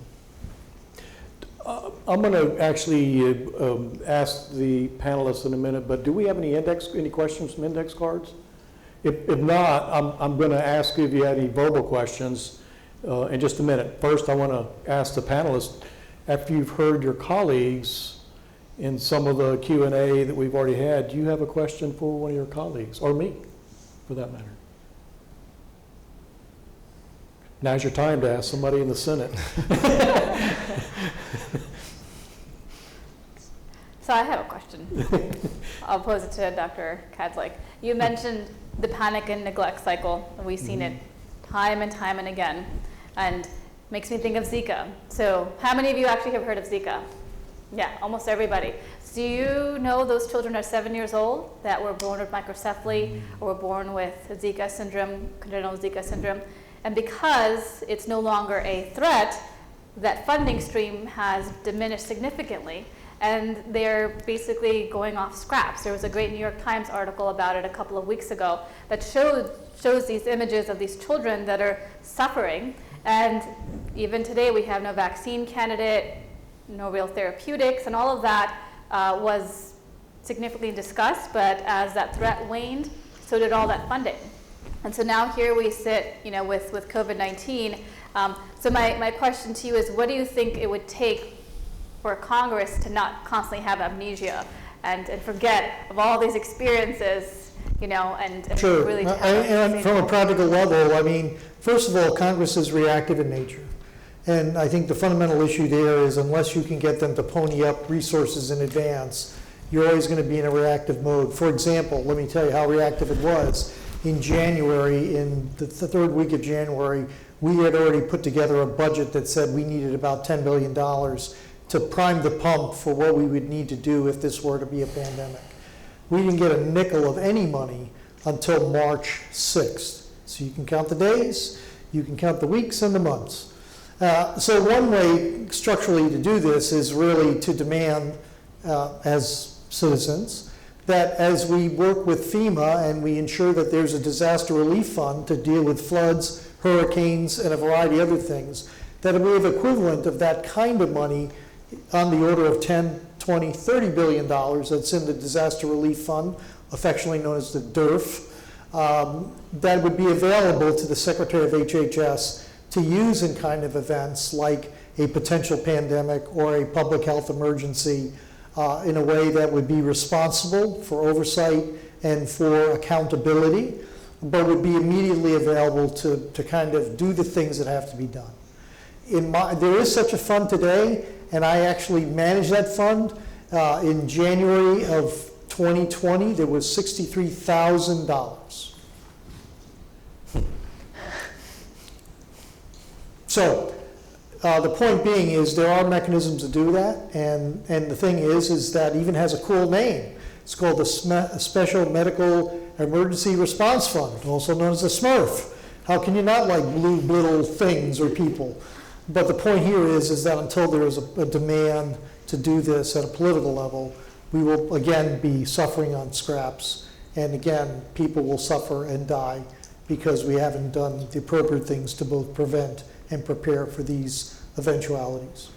I'm going to actually ask the panelists in a minute, but do we have any questions from index cards? If not, I'm going to ask you if you had any verbal questions in just a minute. First, I want to ask the panelists, after you've heard your colleagues in some of the Q&A that we've already had, do you have a question for one of your colleagues, or me, for that matter? Now's your time to ask somebody in the Senate. So I have a question. I'll pose it to Dr. Kadlec. You mentioned the panic and neglect cycle, and we've seen it time and time and again, and makes me think of Zika. So how many of you actually have heard of Zika? Yeah, almost everybody. Do you know those children are 7 years old that were born with microcephaly or were born with Zika syndrome, congenital Zika syndrome? And because it's no longer a threat, that funding stream has diminished significantly, and they're basically going off scraps. There was a great New York Times article about it a couple of weeks ago that shows these images of these children that are suffering, and even today we have no vaccine candidate, no real therapeutics, and all of that was significantly discussed, but as that threat waned, so did all that funding. And so now here we sit, with COVID-19. So my question to you is, what do you think it would take for Congress to not constantly have amnesia and forget of all these experiences, and Sure. really And from a practical level, I mean, first of all, Congress is reactive in nature. And I think the fundamental issue there is unless you can get them to pony up resources in advance, you're always going to be in a reactive mode. For example, let me tell you how reactive it was. In January, in the third week of January, we had already put together a budget that said we needed about $10 billion to prime the pump for what we would need to do if this were to be a pandemic. We didn't get a nickel of any money until March 6th. So you can count the days, you can count the weeks and the months. So one way structurally to do this is really to demand as citizens that as we work with FEMA and we ensure that there's a disaster relief fund to deal with floods, hurricanes, and a variety of other things, that we have equivalent of that kind of money on the order of 10, 20, $30 billion that's in the disaster relief fund, affectionately known as the DERF, that would be available to the Secretary of HHS to use in kind of events like a potential pandemic or a public health emergency in a way that would be responsible for oversight and for accountability, but would be immediately available to kind of do the things that have to be done. There is such a fund today, and I actually manage that fund. In January of 2020, there was $63,000. So the point being is there are mechanisms to do that, and the thing is that even has a cool name. It's called the Special Medical Emergency Response Fund, also known as the SMERF. How can you not like blue little things or people? But the point here is that until there is a demand to do this at a political level, we will again be suffering on scraps, and again people will suffer and die because we haven't done the appropriate things to both prevent and prepare for these eventualities.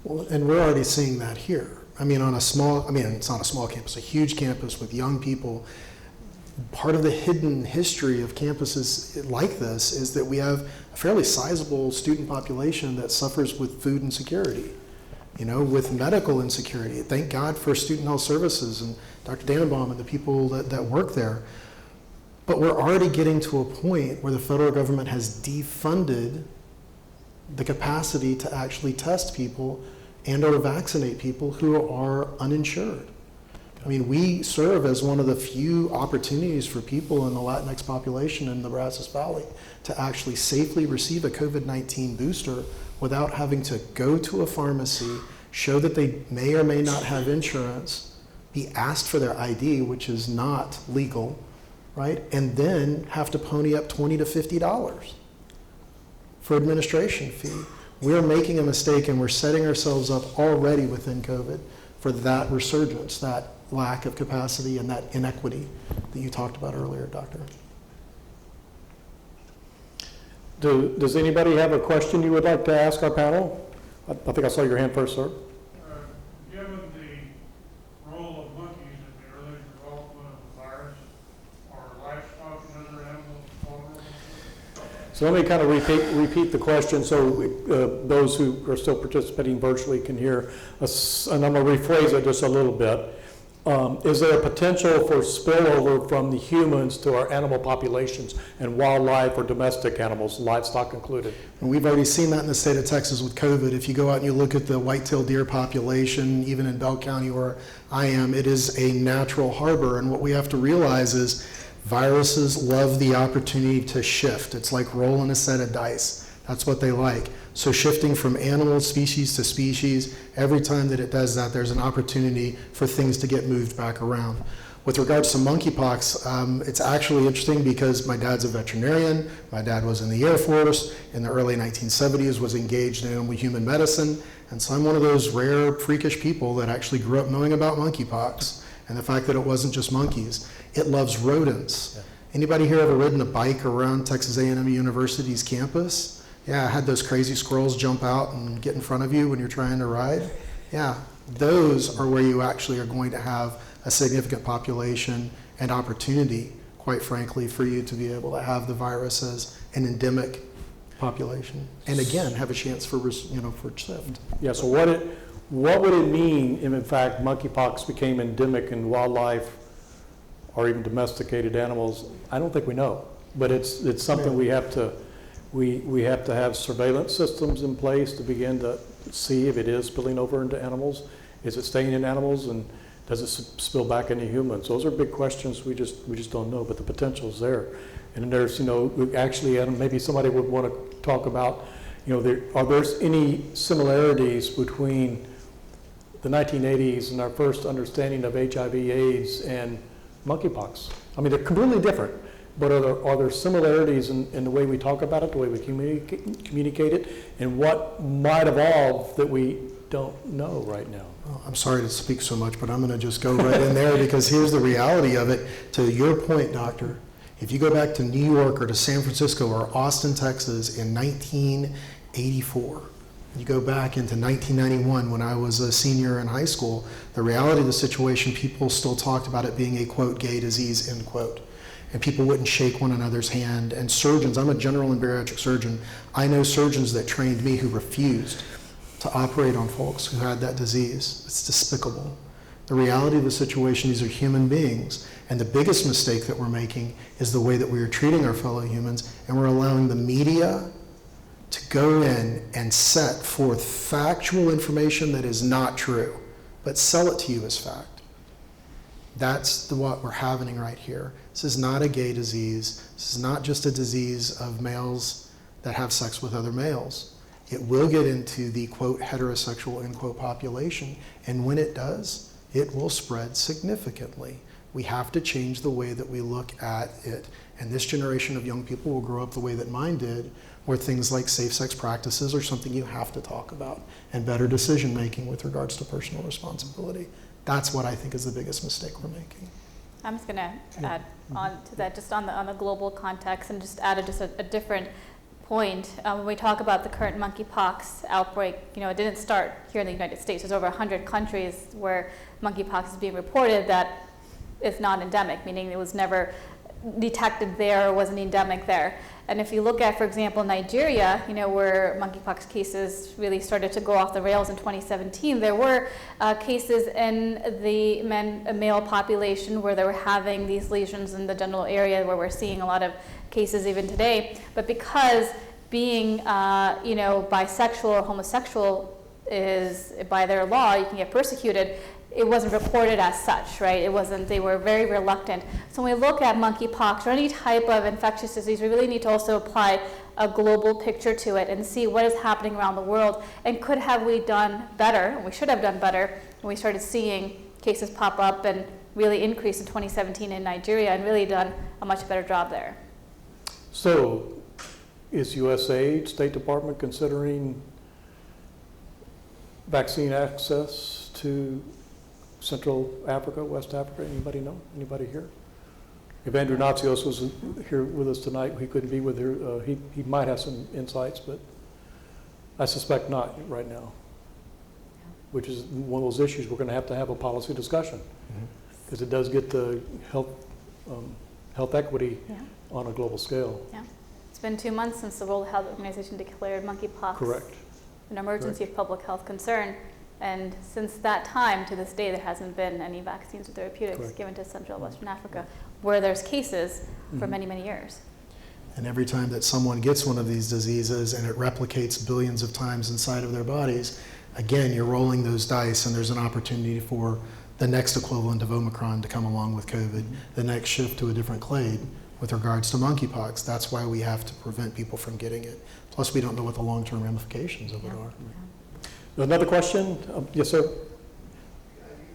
Well, and we're already seeing that here. I mean, it's not a small campus, a huge campus with young people. Part of the hidden history of campuses like this is that we have a fairly sizable student population that suffers with food insecurity, with medical insecurity. Thank God for Student Health Services and Dr. Dannenbaum and the people that work there. But we're already getting to a point where the federal government has defunded the capacity to actually test people and or vaccinate people who are uninsured. I mean, we serve as one of the few opportunities for people in the Latinx population in the Brazos Valley to actually safely receive a COVID-19 booster without having to go to a pharmacy, show that they may or may not have insurance, be asked for their ID, which is not legal, right? And then have to pony up $20 to $50 for administration fee. We're making a mistake and we're setting ourselves up already within COVID for that resurgence, that lack of capacity and that inequity that you talked about earlier, Doctor. Does anybody have a question you would like to ask our panel? I think I saw your hand first, sir. So let me kind of repeat the question so those who are still participating virtually can hear. And I'm going to rephrase it just a little bit. Is there a potential for spillover from the humans to our animal populations and wildlife or domestic animals, livestock included? And we've already seen that in the state of Texas with COVID. If you go out and you look at the white-tailed deer population, even in Bell County where I am, it is a natural harbor. And what we have to realize is viruses love the opportunity to shift. It's like rolling a set of dice. That's what they like. So shifting from animal species to species, every time that it does that, there's an opportunity for things to get moved back around. With regards to monkeypox, it's actually interesting because my dad's a veterinarian. My dad was in the Air Force in the early 1970s, was engaged in human medicine. And so I'm one of those rare, freakish people that actually grew up knowing about monkeypox and the fact that it wasn't just monkeys. It loves rodents. Yeah. Anybody here ever ridden a bike around Texas A&M University's campus? Yeah, I had those crazy squirrels jump out and get in front of you when you're trying to ride. Yeah, those are where you actually are going to have a significant population and opportunity, quite frankly, for you to be able to have the virus as an endemic population. And again, have a chance for Sept. Yeah, so what would it mean if in fact monkeypox became endemic in wildlife or even domesticated animals? I don't think we know, but it's something we have to have surveillance systems in place to begin to see if it is spilling over into animals. Is it staying in animals, and does it spill back into humans? Those are big questions we just don't know, but the potential is there. And there's, actually, and maybe somebody would want to talk about, are there any similarities between the 1980s and our first understanding of HIV/AIDS and monkeypox? I mean, they're completely different. But are there similarities in the way we talk about it, the way we communicate it, and what might evolve that we don't know right now? Oh, I'm sorry to speak so much, but I'm going to just go right in there because here's the reality of it. To your point, Doctor, if you go back to New York or to San Francisco or Austin, Texas in 1984, you go back into 1991 when I was a senior in high school, the reality of the situation, people still talked about it being a, quote, gay disease, end quote. And people wouldn't shake one another's hand. And surgeons, I'm a general and bariatric surgeon, I know surgeons that trained me who refused to operate on folks who had that disease. It's despicable. The reality of the situation, these are human beings. And the biggest mistake that we're making is the way that we are treating our fellow humans, and we're allowing the media to go in and set forth factual information that is not true, but sell it to you as fact. That's what we're having right here. This is not a gay disease. This is not just a disease of males that have sex with other males. It will get into the, quote, heterosexual, end quote, population. And when it does, it will spread significantly. We have to change the way that we look at it. And this generation of young people will grow up the way that mine did, where things like safe sex practices are something you have to talk about, and better decision making with regards to personal responsibility. That's what I think is the biggest mistake we're making. I'm just going to add on to that, just on the global context, and just add a different point. When we talk about the current monkeypox outbreak, it didn't start here in the United States. There's over 100 countries where monkeypox is being reported that it's not endemic, meaning it was never detected there or wasn't endemic there. And if you look at, for example, Nigeria, where monkeypox cases really started to go off the rails in 2017, there were cases in the male population where they were having these lesions in the genital area, where we're seeing a lot of cases even today. But because being, bisexual or homosexual is, by their law, you can get persecuted, it wasn't reported as such, right? They were very reluctant. So when we look at monkeypox or any type of infectious disease, we really need to also apply a global picture to it and see what is happening around the world, and have we done better, and we should have done better when we started seeing cases pop up and really increase in 2017 in Nigeria, and really done a much better job there. So is USAID, State Department, considering vaccine access to Central Africa, West Africa? Anybody know? Anybody here? If Andrew Natsios was here with us tonight, he couldn't be with her. He might have some insights, but I suspect not right now, which is one of those issues we're going to have a policy discussion, because it does get the health equity on a global scale. Yeah. It's been 2 months since the World Health Organization declared monkeypox Correct. an emergency of public health concern. And since that time to this day, there hasn't been any vaccines or therapeutics Correct. given to Central and Western Africa, where there's cases for many, many years. And every time that someone gets one of these diseases and it replicates billions of times inside of their bodies, again, you're rolling those dice and there's an opportunity for the next equivalent of Omicron to come along with COVID, the next shift to a different clade with regards to monkeypox. That's why we have to prevent people from getting it. Plus, we don't know what the long-term ramifications of it are. Another question? Yes, sir? You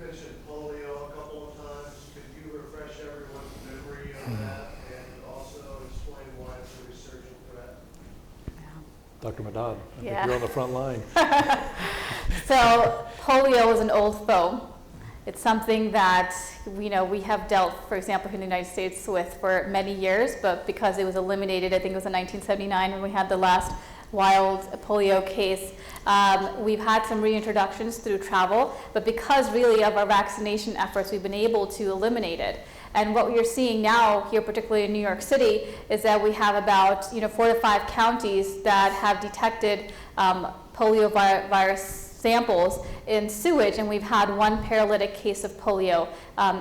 mentioned polio a couple of times. Could you refresh everyone's memory of that and also explain why it's a resurgent threat? Dr. Madad, I think Yeah. you're on the front line. So polio is an old foe. It's something that we have dealt, for example, in the United States with for many years, but because it was eliminated, I think it was in 1979 when we had the last wild polio case. We've had some reintroductions through travel, but because really of our vaccination efforts, we've been able to eliminate it. And what we're seeing now here, particularly in New York City, is that we have about 4 to 5 counties that have detected polio virus samples in sewage, and we've had one paralytic case of polio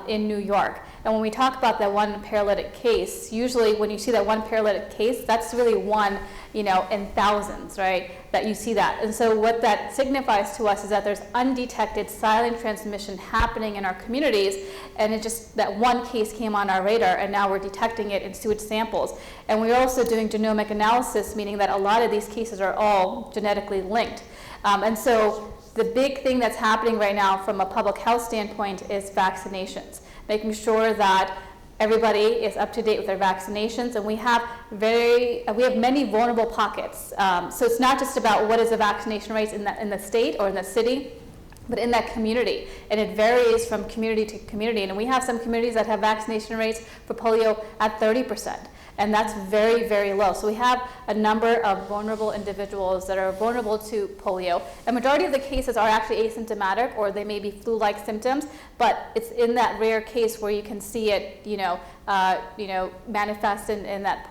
in New York. And when we talk about that one paralytic case, usually when you see that one paralytic case, that's really one, in thousands, right, that you see that. And so what that signifies to us is that there's undetected silent transmission happening in our communities, and it just, that one case came on our radar, and now we're detecting it in sewage samples. And we're also doing genomic analysis, meaning that a lot of these cases are all genetically linked. And so the big thing that's happening right now from a public health standpoint is vaccinations, making sure that everybody is up to date with their vaccinations, and we have many vulnerable pockets. So it's not just about what is the vaccination rates in the state or in the city, but in that community, and it varies from community to community. And we have some communities that have vaccination rates for polio at 30%. And that's very, very low. So we have a number of vulnerable individuals that are vulnerable to polio. A majority of the cases are actually asymptomatic, or they may be flu-like symptoms, but it's in that rare case where you can see it, manifest in that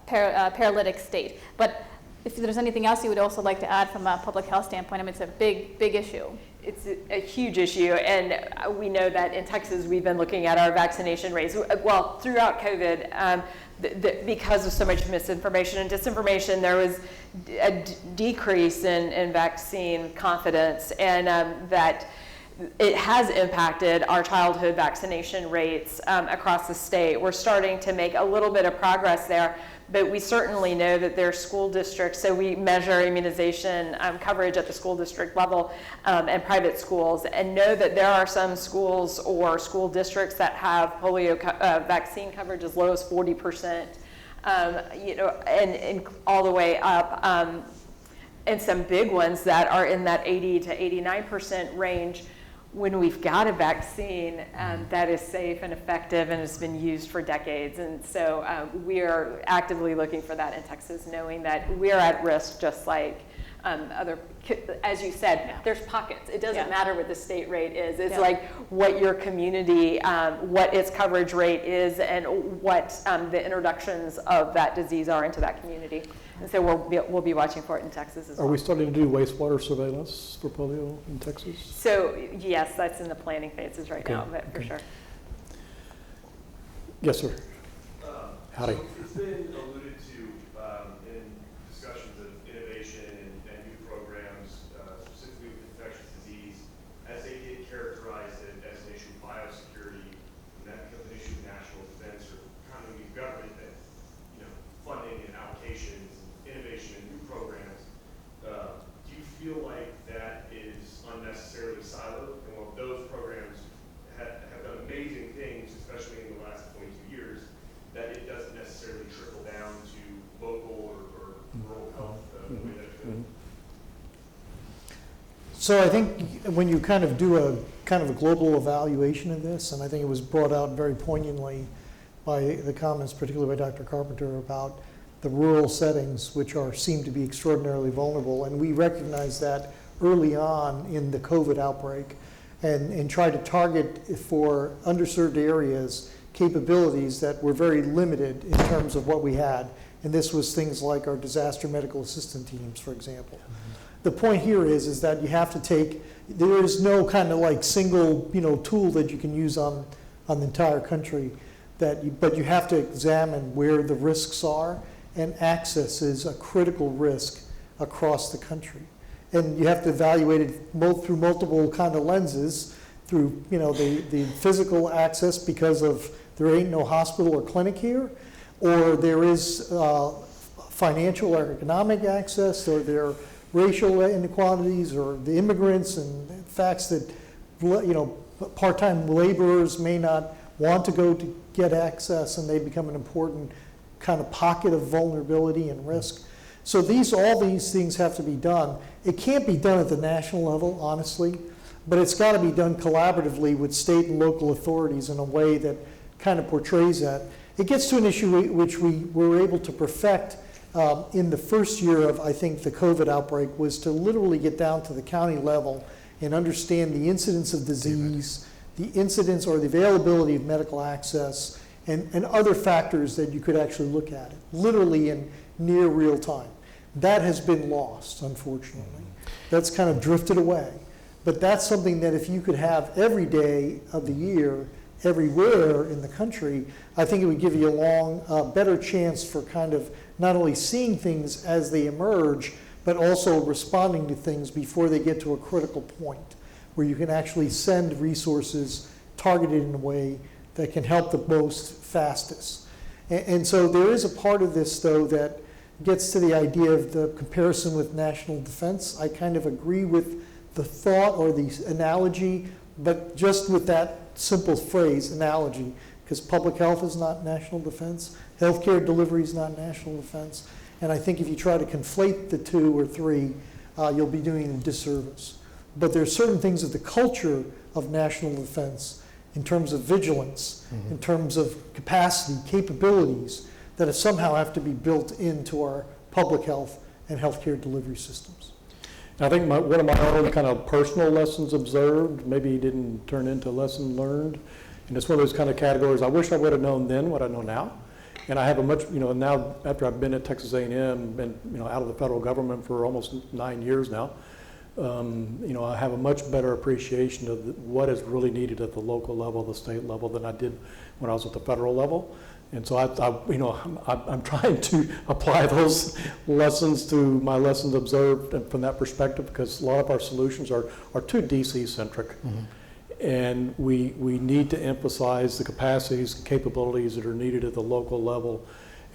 paralytic state. But if there's anything else you would also like to add from a public health standpoint, I mean, it's a big, big issue. It's a huge issue, and we know that in Texas we've been looking at our vaccination rates. Well, throughout COVID, because of so much misinformation and disinformation, there was a decrease in vaccine confidence, and that it has impacted our childhood vaccination rates across the state. We're starting to make a little bit of progress there, but we certainly know that there are school districts, so we measure immunization coverage at the school district level and private schools, and know that there are some schools or school districts that have polio vaccine coverage as low as 40%, and all the way up, and some big ones that are in that 80 to 89% range. When we've got a vaccine that is safe and effective and has been used for decades. And so we are actively looking for that in Texas, knowing that we're at risk just like as you said, there's pockets. It doesn't matter what the state rate is. It's like what your community, what its coverage rate is, and what the introductions of that disease are into that community. And so we'll be watching for it in Texas as well. Are we starting to do wastewater surveillance for polio in Texas? So yes, that's in the planning phases right now, but for sure. Yes, sir. Howdy. So it's been alluded to in discussions of innovation and new programs, specifically with infectious disease, as they get characterized as an issue of biosecurity, and that becomes an issue of national defense or continuity of government, that funding and allocations, innovation and new programs. Do you feel like that is unnecessarily siloed? And while those programs have done amazing things, especially in the last 22 years, that it doesn't necessarily trickle down to local or rural health the way that it could? So I think when you kind of do a global evaluation of this, and I think it was brought out very poignantly by the comments, particularly by Dr. Carpenter, about the rural settings, which seem to be extraordinarily vulnerable. And we recognize that early on in the COVID outbreak, and try to target for underserved areas capabilities that were very limited in terms of what we had. And this was things like our disaster medical assistant teams, for example. The point here is that you have to take, there is no kind of like single, tool that you can use on the entire country, but you have to examine where the risks are, and access is a critical risk across the country. And you have to evaluate it through multiple kind of lenses, through the physical access because of there ain't no hospital or clinic here, or there is financial or economic access, or there are racial inequalities, or the immigrants and facts that part-time laborers may not want to go to get access, and they become an important kind of pocket of vulnerability and risk. So all these things have to be done. It can't be done at the national level, honestly, but it's got to be done collaboratively with state and local authorities in a way that kind of portrays that. It gets to an issue which we were able to perfect in the first year of, I think, the COVID outbreak, was to literally get down to the county level and understand the incidence of disease, the incidence or the availability of medical access, and other factors that you could actually look at it, literally in near real time. That has been lost, unfortunately. That's kind of drifted away. But that's something that if you could have every day of the year, everywhere in the country, I think it would give you a better chance for kind of not only seeing things as they emerge, but also responding to things before they get to a critical point, where you can actually send resources targeted in a way that can help the most fastest. And so there is a part of this, though, that gets to the idea of the comparison with national defense. I kind of agree with the thought or the analogy, but just with that simple phrase, analogy, because public health is not national defense, healthcare delivery is not national defense, and I think if you try to conflate the two or three, you'll be doing a disservice. But there are certain things of the culture of national defense, in terms of vigilance, in terms of capacity, capabilities, that somehow have to be built into our public health and healthcare delivery systems. I think one of my own kind of personal lessons observed, maybe didn't turn into a lesson learned, and it's one of those kind of categories I wish I would have known then what I know now. And I have a much, now after I've been at Texas A&M, been, out of the federal government for almost 9 years now, I have a much better appreciation of what is really needed at the local level, the state level, than I did when I was at the federal level. And so I'm trying to apply those lessons to my lessons observed from that perspective, because a lot of our solutions are too DC centric. And we need to emphasize the capacities and capabilities that are needed at the local level.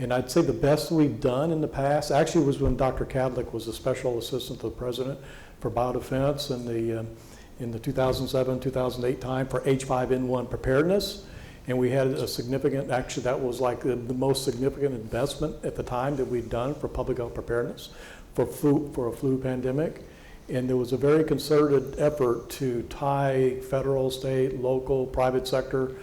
And I'd say the best we've done in the past actually was when Dr. Kadlec was the special assistant to the president for biodefense in the 2007-2008 time for H5N1 preparedness. And we had a significant, actually that was like the most significant investment at the time that we'd done for public health preparedness for a flu pandemic. And there was a very concerted effort to tie federal, state, local, private sector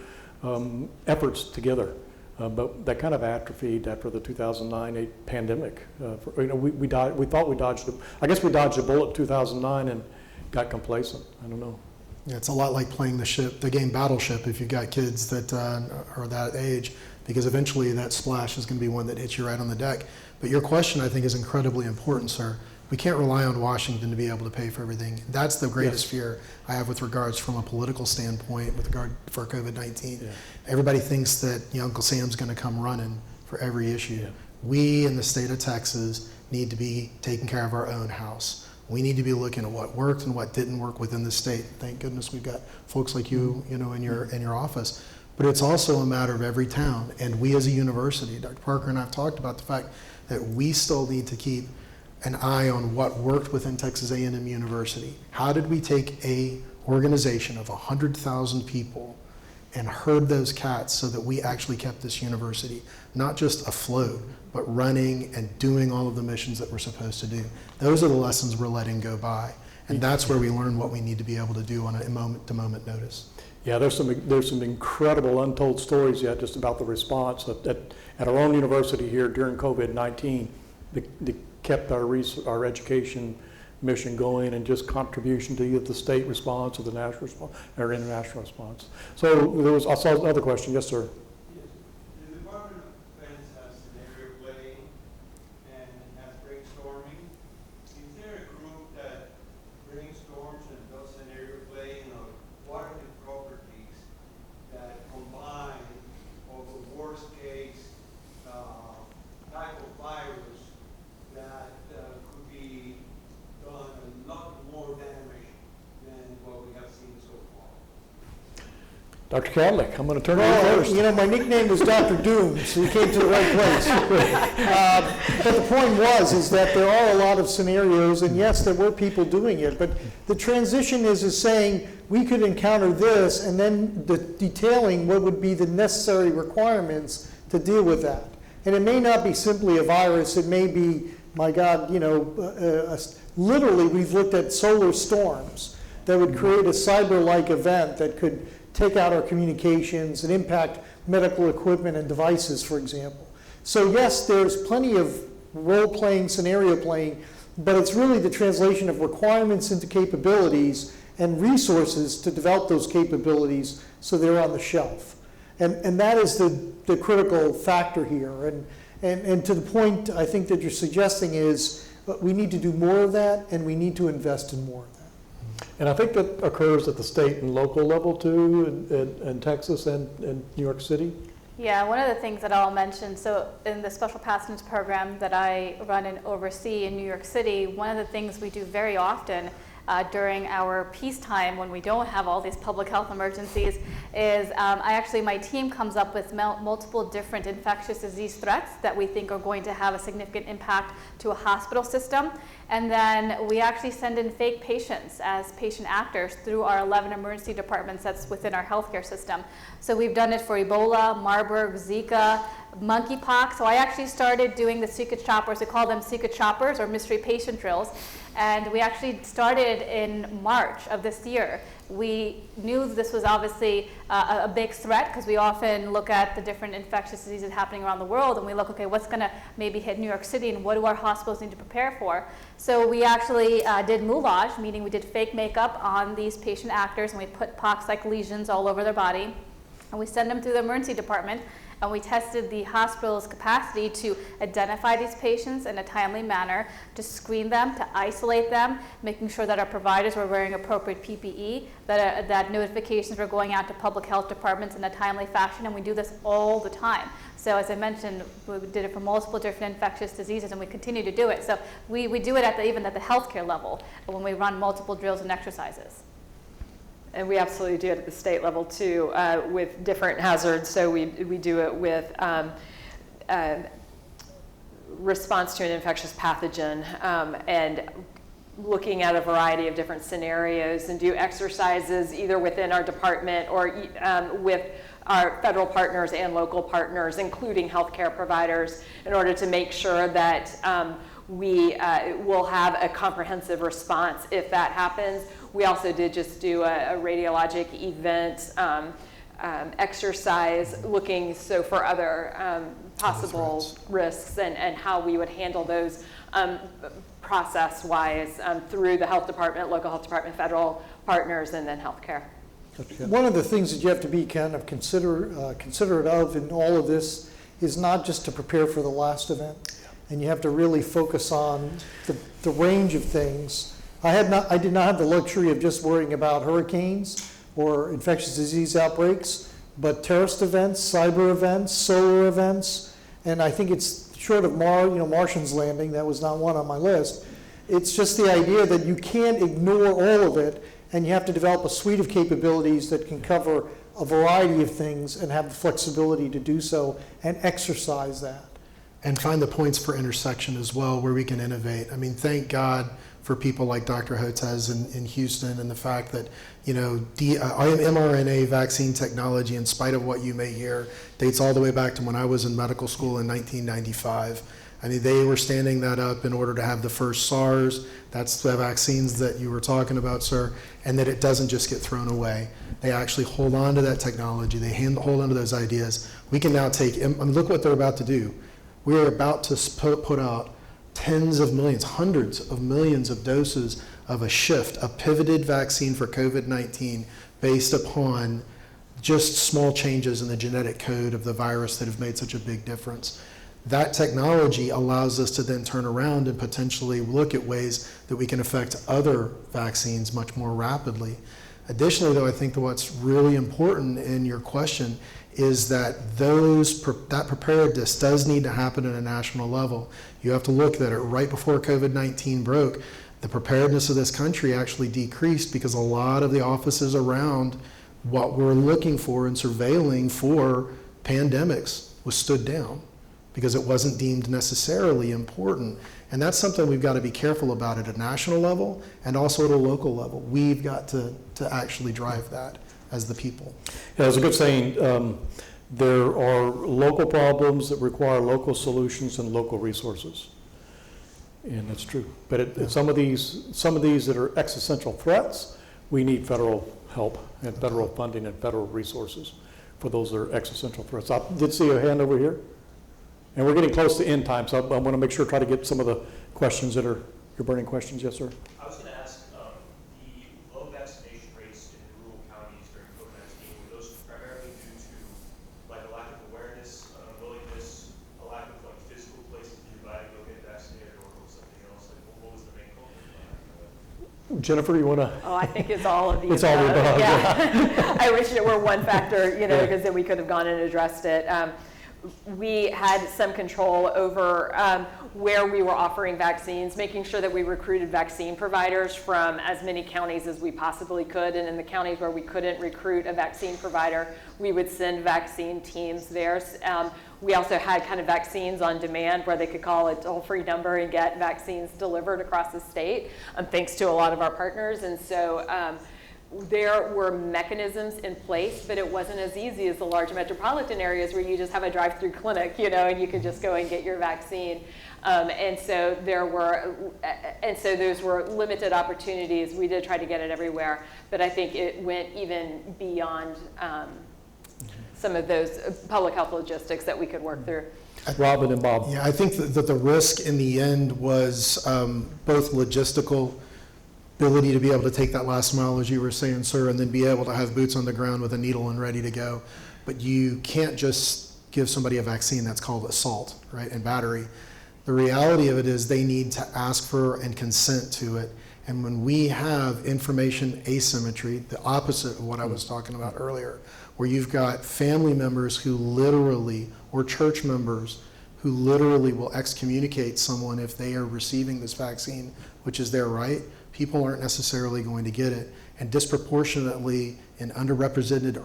efforts together. But that kind of atrophied after the 2009-8 pandemic. We thought we dodged we dodged a bullet in 2009 and got complacent. I don't know. Yeah, it's a lot like playing the game Battleship if you've got kids that are that age, because eventually that splash is going to be one that hits you right on the deck. But your question, I think, is incredibly important, sir. We can't rely on Washington to be able to pay for everything. That's the greatest fear I have with regards from a political standpoint with regard for COVID-19. Yeah. Everybody thinks that Uncle Sam's going to come running for every issue. Yeah. We in the state of Texas need to be taking care of our own house. We need to be looking at what worked and what didn't work within the state. Thank goodness we've got folks like you, in your office. But it's also a matter of every town. And we as a university, Dr. Parker and I have talked about the fact that we still need to keep an eye on what worked within Texas A&M University. How did we take a organization of 100,000 people and herd those cats so that we actually kept this university not just afloat, but running and doing all of the missions that we're supposed to do? Those are the lessons we're letting go by. And that's where we learn what we need to be able to do on a moment-to-moment notice. Yeah, there's some incredible untold stories yet just about the response at our own university here during COVID-19 that kept our education mission going, and just contribution to either the state response or the national response or international response. So I saw another question. Yes, sir. The Department of Defense has scenario planning Dr. Kadlec, I'm going to turn to you Well, first. you know, my nickname was Dr. Doom, so you came to the right place. But the point is that there are a lot of scenarios, and yes, there were people doing it, but the transition is saying we could encounter this, and then detailing what would be the necessary requirements to deal with that. And it may not be simply a virus, it may be, my God, you know, literally we've looked at solar storms that would create a cyber-like event that could take out our communications and impact medical equipment and devices, for example. So yes, there's plenty of role-playing, scenario-playing, but it's really the translation of requirements into capabilities and resources to develop those capabilities so they're on the shelf. And that is the critical factor here. And to the point I think that you're suggesting is we need to do more of that, and we need to invest in more of that. And I think that occurs at the state and local level too, in Texas and New York City. Yeah, one of the things that I'll mention, so in the Special Pathogens Program that I run and oversee in New York City, one of the things we do very often during our peacetime when we don't have all these public health emergencies is my team comes up with multiple different infectious disease threats that we think are going to have a significant impact to a hospital system. And then we actually send in fake patients as patient actors through our 11 emergency departments that's within our healthcare system. So we've done it for Ebola, Marburg, Zika, Monkeypox. So I actually started doing the secret shoppers. We call them secret shoppers or mystery patient drills. And we actually started in March of this year. We knew this was obviously a big threat because we often look at the different infectious diseases happening around the world and we look, okay, what's going to maybe hit New York City and what do our hospitals need to prepare for? So we actually did moulage, meaning we did fake makeup on these patient actors and we put pox-like lesions all over their body. And we send them through the emergency department and we tested the hospital's capacity to identify these patients in a timely manner, to screen them, to isolate them, making sure that our providers were wearing appropriate PPE, that notifications were going out to public health departments in a timely fashion, and we do this all the time. So as I mentioned, we did it for multiple different infectious diseases and we continue to do it. So we do it even at the healthcare level when we run multiple drills and exercises. And we absolutely do it at the state level too, with different hazards. So we do it with response to an infectious pathogen and looking at a variety of different scenarios, and do exercises either within our department or with our federal partners and local partners, including healthcare providers, in order to make sure that we will have a comprehensive response if that happens. We also did just do a radiologic event exercise looking for other possible risks and how we would handle those process-wise through the health department, local health department, federal partners, and then healthcare. One of the things that you have to be kind of considerate of in all of this is not just to prepare for the last event, and you have to really focus on the range of things. I did not have the luxury of just worrying about hurricanes or infectious disease outbreaks, but terrorist events, cyber events, solar events, and I think it's short of Martians landing. That was not one on my list. It's just the idea that you can't ignore all of it, and you have to develop a suite of capabilities that can cover a variety of things and have the flexibility to do so and exercise that. And find the points for intersection as well where we can innovate. I mean, thank God for people like Dr. Hotez in Houston, and the fact that, mRNA vaccine technology, in spite of what you may hear, dates all the way back to when I was in medical school in 1995. I mean, they were standing that up in order to have the first SARS. That's the vaccines that you were talking about, sir, and that it doesn't just get thrown away. They actually hold on to that technology. They hold on to those ideas. We can now look what they're about to do. We're about to put out tens of millions, hundreds of millions of doses of a pivoted vaccine for COVID-19 based upon just small changes in the genetic code of the virus that have made such a big difference. That technology allows us to then turn around and potentially look at ways that we can affect other vaccines much more rapidly. Additionally, though, I think that what's really important in your question is that that preparedness does need to happen at a national level. You have to look at it right before COVID-19 broke. The preparedness of this country actually decreased because a lot of the offices around what we're looking for and surveilling for pandemics was stood down because it wasn't deemed necessarily important. And that's something we've got to be careful about at a national level and also at a local level. We've got to actually drive that as the people. Yeah, there's a good saying, there are local problems that require local solutions and local resources. And that's true. But some of these that are existential threats, we need federal help and federal funding and federal resources for those that are existential threats. I did see a hand over here. And we're getting close to end time, so I want to make sure try to get some of the questions that are your burning questions. Yes, sir. I was going to ask, the low vaccination rates in rural counties during COVID-19, were those primarily due to like a lack of awareness, willingness, a lack of like physical places nearby to go get vaccinated, or something else? Like, what was the main culprit? Jennifer, you want to? Oh, I think it's all of the It's all the above, Yeah. I wish it were one factor, Yeah. because then we could have gone and addressed it. We had some control over where we were offering vaccines, making sure that we recruited vaccine providers from as many counties as we possibly could. And in the counties where we couldn't recruit a vaccine provider, we would send vaccine teams there. We also had kind of vaccines on demand where they could call a toll-free number and get vaccines delivered across the state, thanks to a lot of our partners. And so there were mechanisms in place, but it wasn't as easy as the large metropolitan areas where you just have a drive-through clinic, and you could just go and get your vaccine. And so those were limited opportunities. We did try to get it everywhere, but I think it went even beyond some of those public health logistics that we could work through. Robin and Bob. Yeah, I think that the risk in the end was both logistical, ability to be able to take that last mile, as you were saying, sir, and then be able to have boots on the ground with a needle and ready to go. But you can't just give somebody a vaccine. That's called assault, right, and battery. The reality of it is they need to ask for and consent to it. And when we have information asymmetry, the opposite of what I was talking about earlier, where you've got family members who literally, or church members who literally will excommunicate someone if they are receiving this vaccine, which is their right, people aren't necessarily going to get it. And disproportionately in underrepresented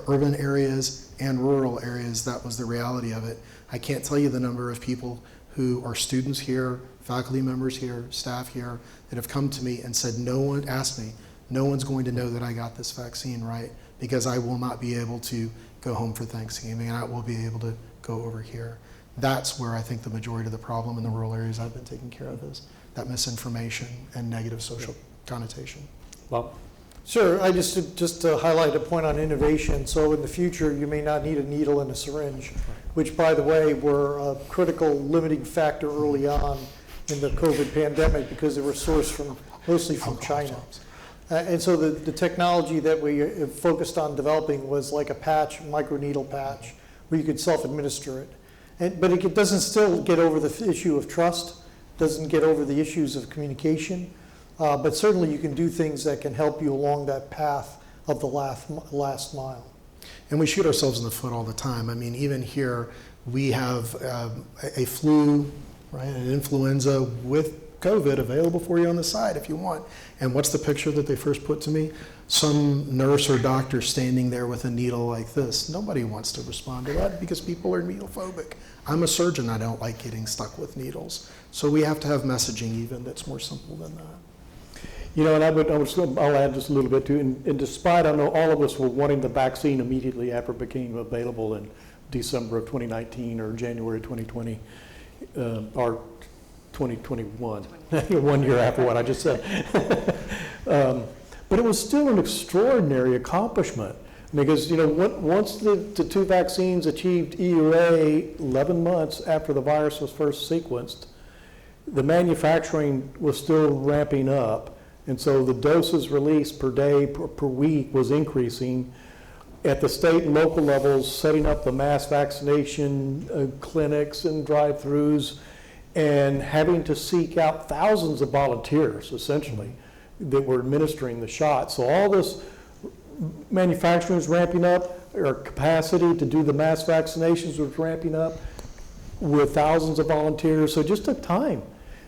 urban areas and rural areas, that was the reality of it. I can't tell you the number of people who are students here, faculty members here, staff here, that have come to me and said, no one's going to know that I got this vaccine, right? Because I will not be able to go home for Thanksgiving and I will be able to go over here. That's where I think the majority of the problem in the rural areas I've been taking care of is that misinformation and negative social connotation. Bob? Sure, I just to highlight a point on innovation. So in the future, you may not need a needle and a syringe, which, by the way, were a critical limiting factor early on in the COVID pandemic because they were sourced mostly from China. And so the technology that we focused on developing was like a patch, microneedle patch, where you could self-administer it. But it doesn't still get over the issue of trust, doesn't get over the issues of communication, but certainly you can do things that can help you along that path of the last mile. And we shoot ourselves in the foot all the time. I mean, even here, we have a flu, right, an influenza with COVID available for you on the side if you want. And what's the picture that they first put to me? Some nurse or doctor standing there with a needle like this. Nobody wants to respond to that because people are needle phobic. I'm a surgeon, I don't like getting stuck with needles. So we have to have messaging even that's more simple than that. You know, and I'll add just a little bit too, and despite, I know all of us were wanting the vaccine immediately after it became available in December of 2019 or January 2020, or 2021, 1 year after what I just said. But it was still an extraordinary accomplishment because, you know, once the two vaccines achieved EUA 11 months after the virus was first sequenced, the manufacturing was still ramping up. And so the doses released per day, per week was increasing. At the state and local levels, setting up the mass vaccination clinics and drive-throughs, and having to seek out thousands of volunteers, essentially, that were administering the shot. So all this manufacturing was ramping up, our capacity to do the mass vaccinations was ramping up with thousands of volunteers. So it just took time.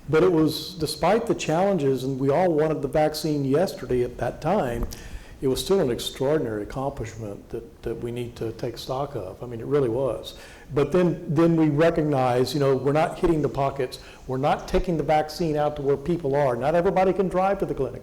But it was, despite the challenges, and we all wanted the vaccine yesterday at that time, it was still an extraordinary accomplishment that we need to take stock of. I mean, it really was. But then we recognize, you know, we're not hitting the pockets. We're not taking the vaccine out to where people are. Not everybody can drive to the clinic.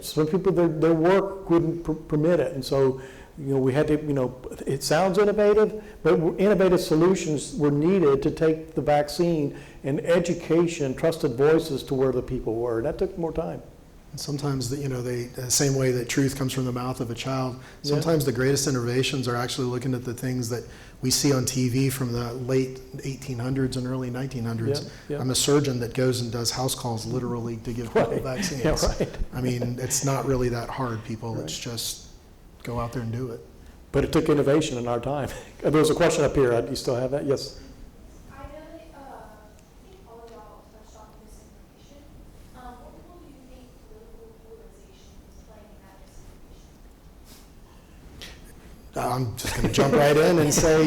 Some people, their work wouldn't permit it. And so, you know, we had to, you know, it sounds innovative, but innovative solutions were needed to take the vaccine and education, trusted voices to where the people were. And that took more time. And sometimes, the same way that truth comes from the mouth of a child, sometimes the greatest innovations are actually looking at the things that we see on TV from the late 1800s and early 1900s. Yeah. I'm a surgeon that goes and does house calls literally to give people vaccines. Yeah, right. I mean, it's not really that hard, people. It's just go out there and do it. But it took innovation in our time. There was a question up here. Do you still have that? Yes. I think all of y'all touched on misinformation. What role do you think political polarization is playing in that misinformation? I'm just going to jump right in and say, all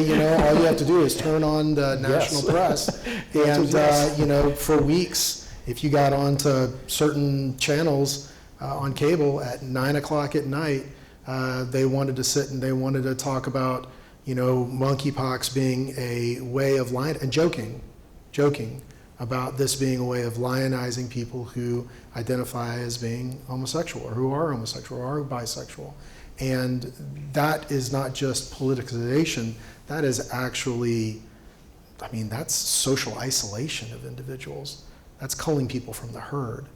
you have to do is turn on the national press. And, for weeks, if you got onto certain channels on cable at 9 o'clock at night, they wanted to sit and they wanted to talk about, monkeypox being a way of lying and joking about this being a way of lionizing people who identify as being homosexual or who are homosexual or are bisexual. And that is not just politicization, that is actually, that's social isolation of individuals. That's culling people from the herd.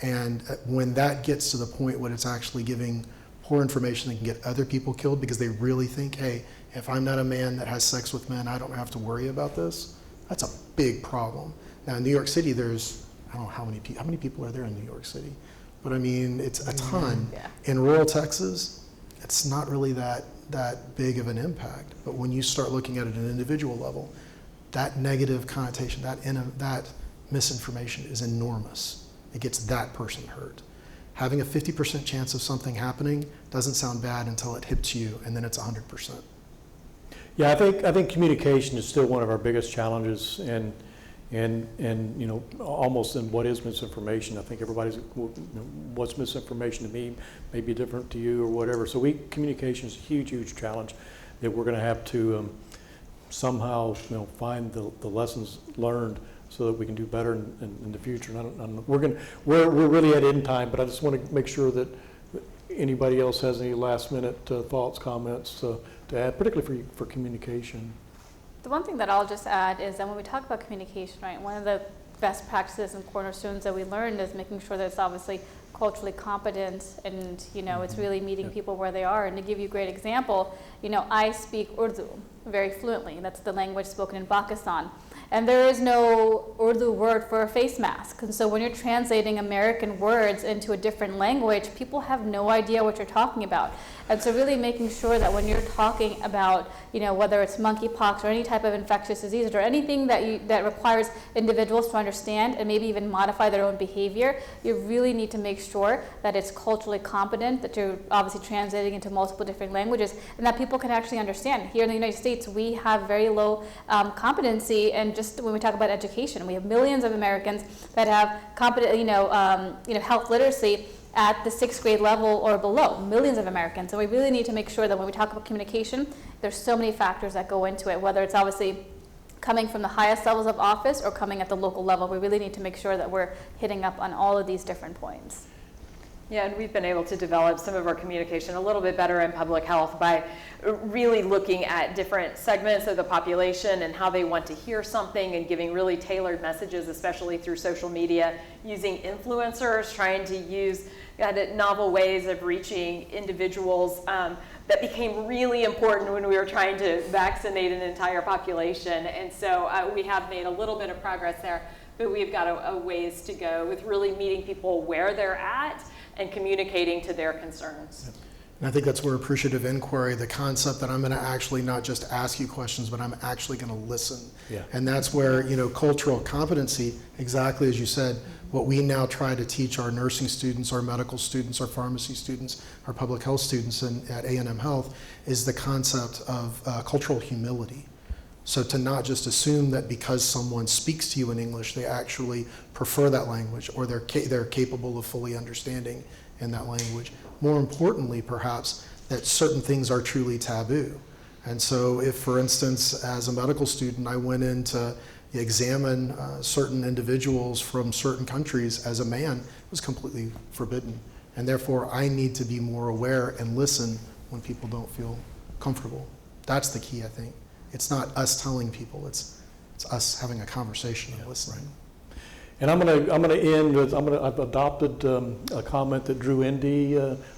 And when that gets to the point when it's actually giving poor information that can get other people killed because they really think, hey, if I'm not a man that has sex with men, I don't have to worry about this, that's a big problem. Now in New York City, there's, I don't know how many people are there in New York City, but it's a ton. Yeah. In rural Texas, it's not really that big of an impact. But when you start looking at it at an individual level, that negative connotation, that misinformation is enormous. It gets that person hurt. Having a 50% chance of something happening doesn't sound bad until it hits you, and then it's 100%. Yeah, I think communication is still one of our biggest challenges, and almost in what is misinformation. I think everybody's, what's misinformation to me may be different to you or whatever. So communication is a huge challenge that we're going to have to somehow find the lessons learned so that we can do better in the future. And we're really at end time, but I just want to make sure that anybody else has any last minute thoughts, comments to add, particularly for communication. The one thing that I'll just add is that when we talk about communication, right, one of the best practices and cornerstones that we learned is making sure that it's obviously culturally competent and, it's really meeting people where they are. And to give you a great example, I speak Urdu very fluently. That's the language spoken in Pakistan. And there is no Urdu word for a face mask. And so when you're translating American words into a different language, people have no idea what you're talking about. And so really making sure that when you're talking about, whether it's monkeypox or any type of infectious disease or anything that requires individuals to understand and maybe even modify their own behavior, you really need to make sure that it's culturally competent, that you're obviously translating into multiple different languages, and that people can actually understand. Here in the United States, we have very low competency, and just when we talk about education, we have millions of Americans that have competent, health literacy at the 6th grade level or below, millions of Americans. So we really need to make sure that when we talk about communication, there's so many factors that go into it, whether it's obviously coming from the highest levels of office or coming at the local level. We really need to make sure that we're hitting up on all of these different points. Yeah, and we've been able to develop some of our communication a little bit better in public health by really looking at different segments of the population and how they want to hear something and giving really tailored messages, especially through social media, using influencers, trying to use novel ways of reaching individuals that became really important when we were trying to vaccinate an entire population. And so we have made a little bit of progress there, but we've got a ways to go with really meeting people where they're at and communicating to their concerns. And I think that's where appreciative inquiry, the concept that I'm going to actually not just ask you questions, but I'm actually going to listen. Yeah. And that's where, cultural competency, exactly as you said, what we now try to teach our nursing students, our medical students, our pharmacy students, our public health students at A&M Health is the concept of cultural humility. So to not just assume that because someone speaks to you in English, they actually prefer that language, or they're capable of fully understanding in that language. More importantly, perhaps, that certain things are truly taboo. And so if, for instance, as a medical student, I went in to examine certain individuals from certain countries as a man, it was completely forbidden. And therefore, I need to be more aware and listen when people don't feel comfortable. That's the key, I think. It's not us telling people, it's us having a conversation and listening. And I'm gonna end with, I've adopted a comment that Drew Indy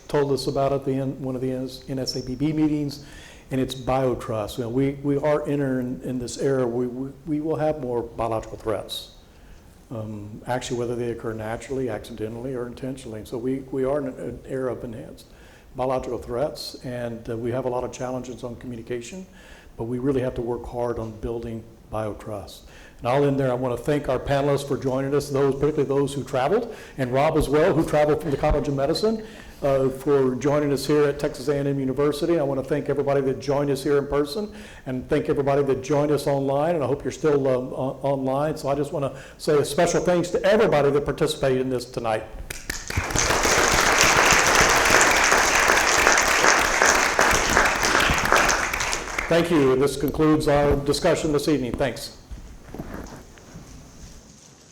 told us about at the end, one of the NSABB meetings, and it's biotrust. You know, we are entering in this era where we will have more biological threats. Actually, whether they occur naturally, accidentally, or intentionally. So we are in an era of enhanced biological threats, and we have a lot of challenges on communication, but we really have to work hard on building biotrust. And I'll end there. I want to thank our panelists for joining us, particularly those who traveled, and Rob as well, who traveled from the College of Medicine, for joining us here at Texas A&M University. I want to thank everybody that joined us here in person, and thank everybody that joined us online, and I hope you're still online. So I just want to say a special thanks to everybody that participated in this tonight. Thank you. This concludes our discussion this evening. Thanks.